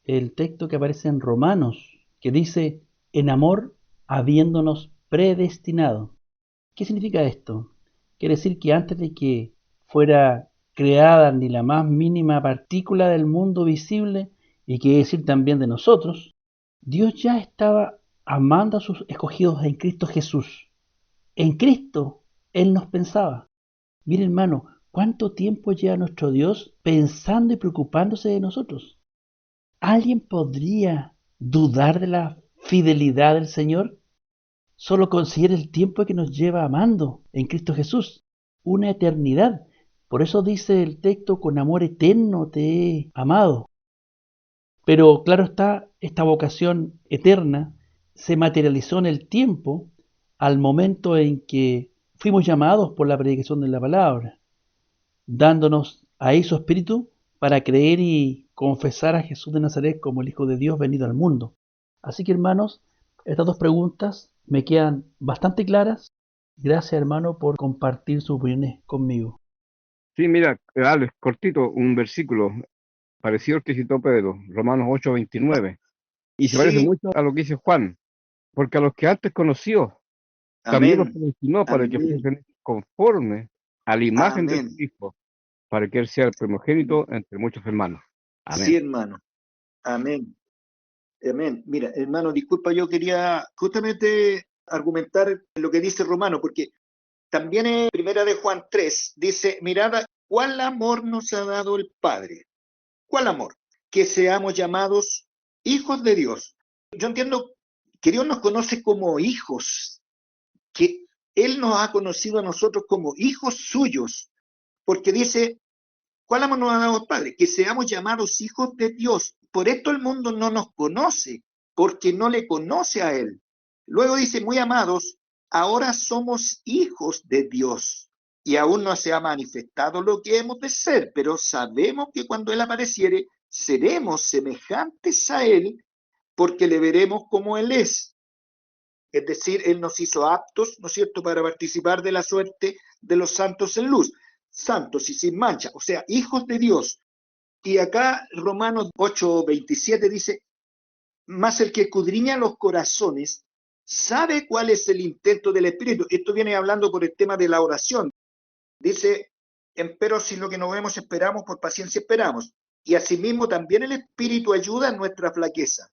el texto que aparece en Romanos, que dice, en amor habiéndonos predestinado. ¿Qué significa esto? Quiere decir que antes de que fuera creada ni la más mínima partícula del mundo visible, y quiere decir también de nosotros, Dios ya estaba amando a sus escogidos en Cristo Jesús. En Cristo Él nos pensaba. Mire, hermano, ¿cuánto tiempo lleva nuestro Dios pensando y preocupándose de nosotros? ¿Alguien podría dudar de la fidelidad del Señor? Solo considere el tiempo que nos lleva amando en Cristo Jesús, una eternidad. Por eso dice el texto, con amor eterno te he amado. Pero claro está, esta vocación eterna se materializó en el tiempo al momento en que fuimos llamados por la predicación de la palabra, dándonos ahí su espíritu para creer y confesar a Jesús de Nazaret como el Hijo de Dios venido al mundo. Así que, hermanos, estas dos preguntas me quedan bastante claras. Gracias, hermano, por compartir sus opiniones conmigo. Sí, mira, Alex, cortito, un versículo parecido al que citó Pedro, Romanos 8:29, y se parece Sí, mucho a lo que dice Juan, porque a los que antes conoció, también los amén, predestinó para que amén, fuesen conforme a la imagen de su amén. Hijo, para que él sea el primogénito entre muchos hermanos. Sí, Amén. hermano, amén, amén. Mira, hermano, disculpa, yo quería justamente argumentar lo que dice Romano, porque también en Primera de Juan 3 dice, mirad, ¿cuál amor nos ha dado el Padre? ¿Cuál amor? Que seamos llamados hijos de Dios. Yo entiendo que Dios nos conoce como hijos, que Él nos ha conocido a nosotros como hijos suyos, porque dice, ¿cuál amor nos ha dado el Padre? Que seamos llamados hijos de Dios. Por esto el mundo no nos conoce, porque no le conoce a Él. Luego dice, muy amados, ahora somos hijos de Dios. Y aún no se ha manifestado lo que hemos de ser, pero sabemos que cuando Él apareciere, seremos semejantes a Él, porque le veremos como Él es. Es decir, Él nos hizo aptos, ¿no es cierto?, para participar de la suerte de los santos en luz, santos y sin mancha, o sea, hijos de Dios. Y acá Romanos 8:27 dice, más el que escudriña los corazones sabe cuál es el intento del Espíritu. Esto viene hablando por el tema de la oración. Dice, empero si lo que no vemos esperamos, por paciencia esperamos. Y asimismo también el Espíritu ayuda en nuestra flaqueza.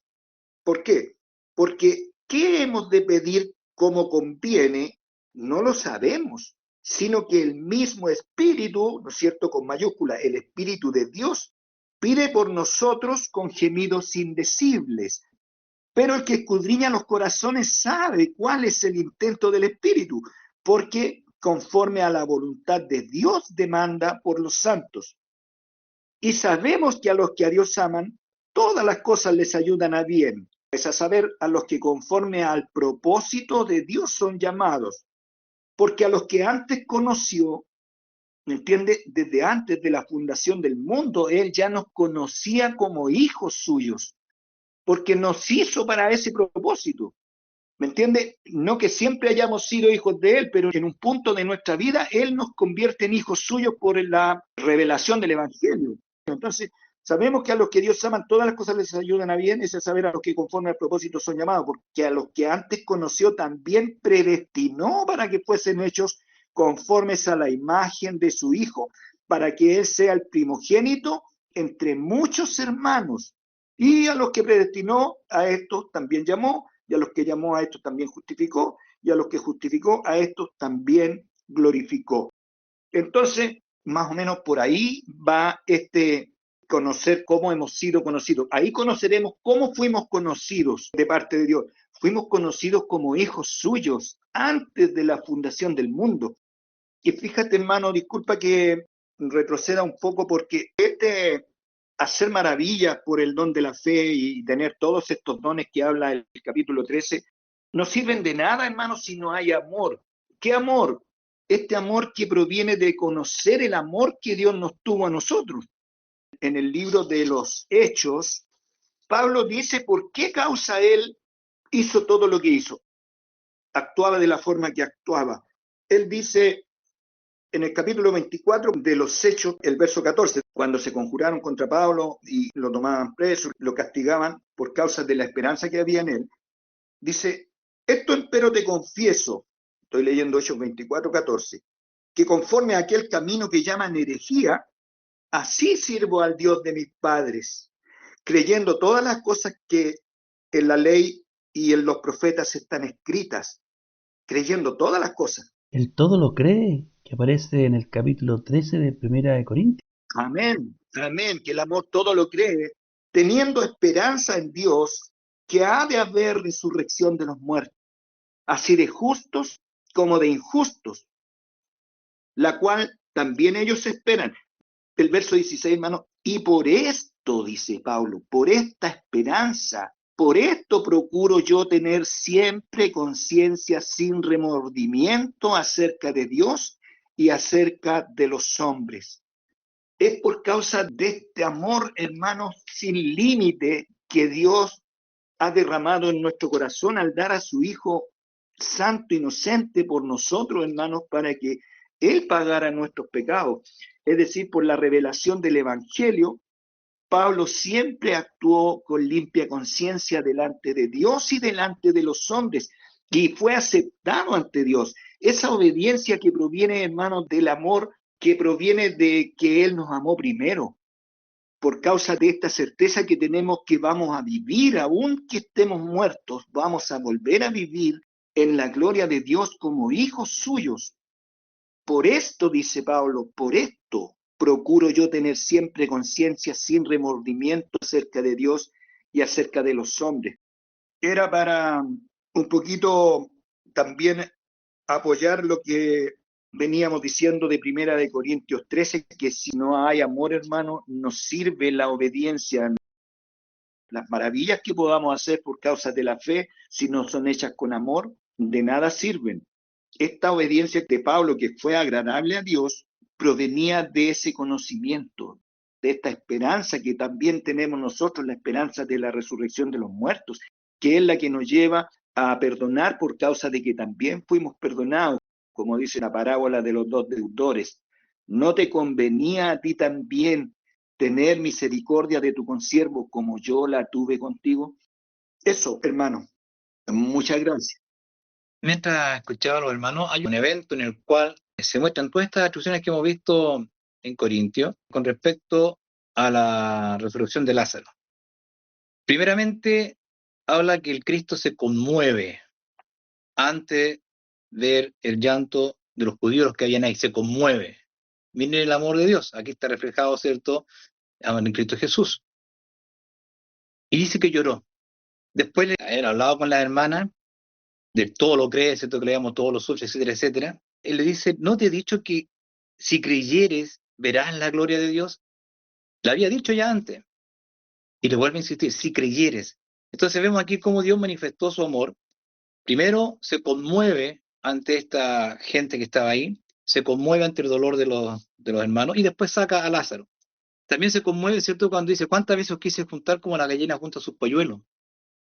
¿Por qué? Porque ¿qué hemos de pedir como conviene? No lo sabemos, sino que el mismo Espíritu, ¿no es cierto?, con mayúscula, el Espíritu de Dios, pide por nosotros con gemidos indecibles. Pero el que escudriña los corazones sabe cuál es el intento del Espíritu, porque conforme a la voluntad de Dios demanda por los santos. Y sabemos que a los que a Dios aman, todas las cosas les ayudan a bien. es a saber, a los que conforme al propósito de Dios son llamados, porque a los que antes conoció, ¿me entiende? Desde antes de la fundación del mundo, Él ya nos conocía como hijos suyos, porque nos hizo para ese propósito. ¿Me entiende? No que siempre hayamos sido hijos de Él, pero en un punto de nuestra vida Él nos convierte en hijos suyos por la revelación del Evangelio. Entonces, sabemos que a los que Dios aman, todas las cosas les ayudan a bien, es a saber a los que conforme al propósito son llamados, porque a los que antes conoció también predestinó para que fuesen hechos conformes a la imagen de su Hijo, para que Él sea el primogénito entre muchos hermanos. Y a los que predestinó, a estos también llamó, y a los que llamó a estos también justificó, y a los que justificó a estos también glorificó. Entonces, más o menos por ahí va conocer cómo hemos sido conocidos. Ahí conoceremos cómo fuimos conocidos de parte de Dios. Fuimos conocidos como hijos suyos antes de la fundación del mundo. Y fíjate, hermano, disculpa que retroceda un poco porque hacer maravillas por el don de la fe y tener todos estos dones que habla el capítulo 13, no sirven de nada, hermano, si no hay amor. ¿Qué amor? Este amor que proviene de conocer el amor que Dios nos tuvo a nosotros. En el libro de los Hechos, Pablo dice por qué causa él hizo todo lo que hizo. Actuaba de la forma que actuaba. Él dice en el capítulo 24 de los Hechos, el verso 14, cuando se conjuraron contra Pablo y lo tomaban preso, lo castigaban por causa de la esperanza que había en él, dice, esto empero te confieso, estoy leyendo Hechos 24, 14, que conforme a aquel camino que llaman herejía, así sirvo al Dios de mis padres, creyendo todas las cosas que en la ley y en los profetas están escritas, creyendo todas las cosas. El todo lo cree, que aparece en el capítulo 13 de Primera de Corintios. Amén, amén, que el amor todo lo cree, teniendo esperanza en Dios, que ha de haber resurrección de los muertos, así de justos como de injustos, la cual también ellos esperan. El verso 16, hermano, y por esto, dice Pablo, por esta esperanza, por esto procuro yo tener siempre conciencia sin remordimiento acerca de Dios y acerca de los hombres. Es por causa de este amor, hermanos, sin límite que Dios ha derramado en nuestro corazón al dar a su Hijo santo, inocente por nosotros, hermanos, para que Él pagara nuestros pecados. Es decir, por la revelación del Evangelio, Pablo siempre actuó con limpia conciencia delante de Dios y delante de los hombres, y fue aceptado ante Dios. Esa obediencia que proviene, hermanos, del amor, que proviene de que Él nos amó primero, por causa de esta certeza que tenemos que vamos a vivir, aun que estemos muertos, vamos a volver a vivir en la gloria de Dios como hijos suyos. Por esto, dice Pablo, por esto procuro yo tener siempre conciencia sin remordimiento acerca de Dios y acerca de los hombres. Era para un poquito también apoyar lo que veníamos diciendo de Primera de Corintios 13, que si no hay amor, hermano, no sirve la obediencia. Las maravillas que podamos hacer por causa de la fe, si no son hechas con amor, de nada sirven. Esta obediencia de Pablo, que fue agradable a Dios, provenía de ese conocimiento, de esta esperanza que también tenemos nosotros, la esperanza de la resurrección de los muertos, que es la que nos lleva a perdonar por causa de que también fuimos perdonados, como dice la parábola de los dos deudores. ¿No te convenía a ti también tener misericordia de tu consiervo como yo la tuve contigo? Eso, hermano. Muchas gracias. Mientras escuchaba a los hermanos, hay un evento en el cual se muestran todas estas instrucciones que hemos visto en Corintio con respecto a la resurrección de Lázaro. Primeramente, habla que el Cristo se conmueve ante ver el llanto de los judíos que habían ahí, se conmueve. Miren el amor de Dios, aquí está reflejado, ¿cierto?, en Cristo Jesús. Y dice que lloró. Después de haber hablado con las hermanas, de todo lo cree, ¿cierto?, que leamos todos los sufre, etcétera, etcétera, él le dice, ¿no te he dicho que si creyeres verás la gloria de Dios? Le había dicho ya antes. Y le vuelve a insistir, si creyeres. Entonces vemos aquí cómo Dios manifestó su amor. Primero se conmueve ante esta gente que estaba ahí, se conmueve ante el dolor de los hermanos y después saca a Lázaro. También se conmueve, ¿cierto?, cuando dice, ¿cuántas veces os quise juntar como la gallina junto a sus polluelos?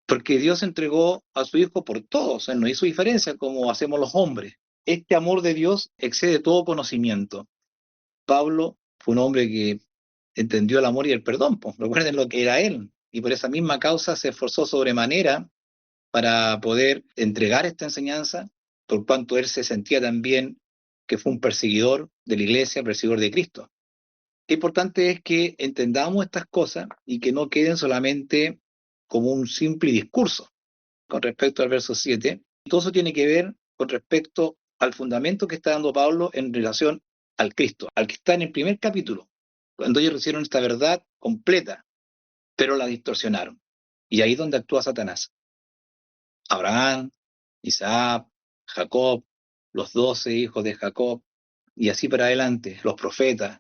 Porque Dios entregó a su Hijo por todos, Él no hizo diferencia como hacemos los hombres. Este amor de Dios excede todo conocimiento. Pablo fue un hombre que entendió el amor y el perdón, pues. Recuerden lo que era él, y por esa misma causa se esforzó sobremanera para poder entregar esta enseñanza, por cuanto él se sentía también que fue un perseguidor de la iglesia, perseguidor de Cristo. Lo importante es que entendamos estas cosas y que no queden solamente como un simple discurso con respecto al verso 7. Todo eso tiene que ver con respecto al fundamento que está dando Pablo en relación al Cristo, al que está en el primer capítulo, cuando ellos recibieron esta verdad completa, pero la distorsionaron. Y ahí es donde actúa Satanás. Abraham, Isaac, Jacob, los 12 hijos de Jacob, y así para adelante, los profetas.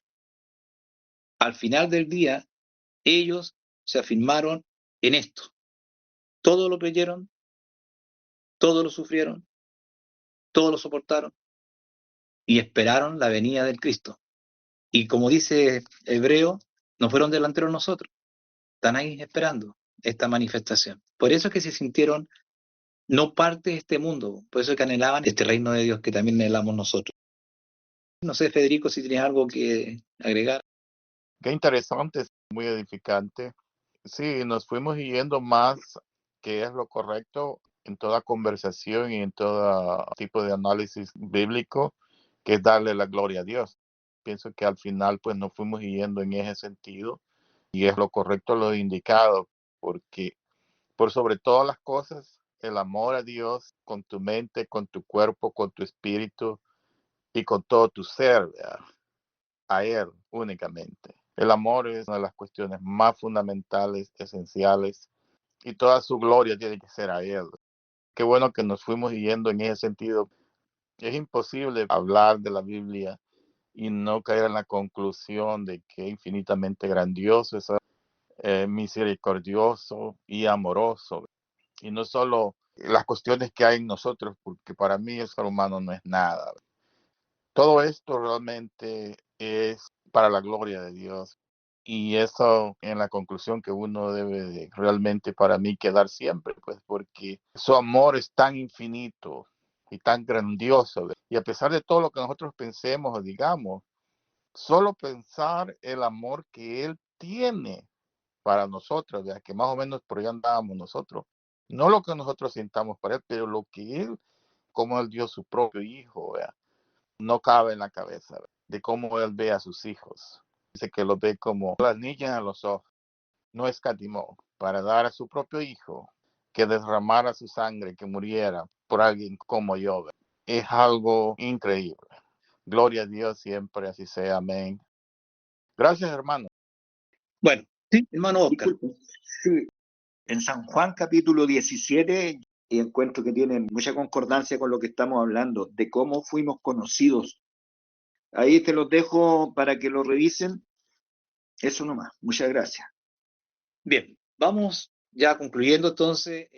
Al final del día, ellos se afirmaron en esto. Todo lo creyeron, todo lo sufrieron, todo lo soportaron y esperaron la venida del Cristo. Y como dice Hebreo, no fueron delanteros nosotros, están ahí esperando esta manifestación. Por eso es que se sintieron no parte de este mundo, por eso es que anhelaban este reino de Dios que también anhelamos nosotros. No sé, Federico, si tienes algo que agregar. Qué interesante, muy edificante. Sí, nos fuimos yendo más que es lo correcto en toda conversación y en todo tipo de análisis bíblico, que es darle la gloria a Dios. Pienso que al final pues nos fuimos yendo en ese sentido y es lo correcto, lo indicado, porque por sobre todas las cosas, el amor a Dios con tu mente, con tu cuerpo, con tu espíritu y con todo tu ser, ¿verdad? A Él únicamente. El amor es una de las cuestiones más fundamentales, esenciales, y toda su gloria tiene que ser a Él. Qué bueno que nos fuimos yendo en ese sentido. Es imposible hablar de la Biblia y no caer en la conclusión de que es infinitamente grandioso, es misericordioso y amoroso. Y no solo las cuestiones que hay en nosotros, porque para mí el ser humano no es nada. Todo esto realmente es para la gloria de Dios. Y eso en la conclusión que uno debe de realmente para mí quedar siempre, pues porque su amor es tan infinito y tan grandioso. Y a pesar de todo lo que nosotros pensemos o digamos, solo pensar el amor que Él tiene para nosotros, ¿verdad? Que más o menos por allá andábamos nosotros. No lo que nosotros sintamos para Él, pero lo que Él, como Él dio su propio Hijo, ¿verdad? No cabe en la cabeza, ¿verdad? De cómo Él ve a sus hijos. Dice que los ve como las niñas a los ojos. No escatimó para dar a su propio Hijo que derramara su sangre, que muriera por alguien como yo, ¿verdad? Es algo increíble. Gloria a Dios siempre, así sea, amén. Gracias, hermano. Bueno, sí, hermano Oscar. Disculpe. Sí, en San Juan capítulo 17 encuentro que tiene mucha concordancia con lo que estamos hablando, de cómo fuimos conocidos. Ahí te los dejo para que lo revisen. Eso nomás. Muchas gracias. Bien, vamos ya concluyendo entonces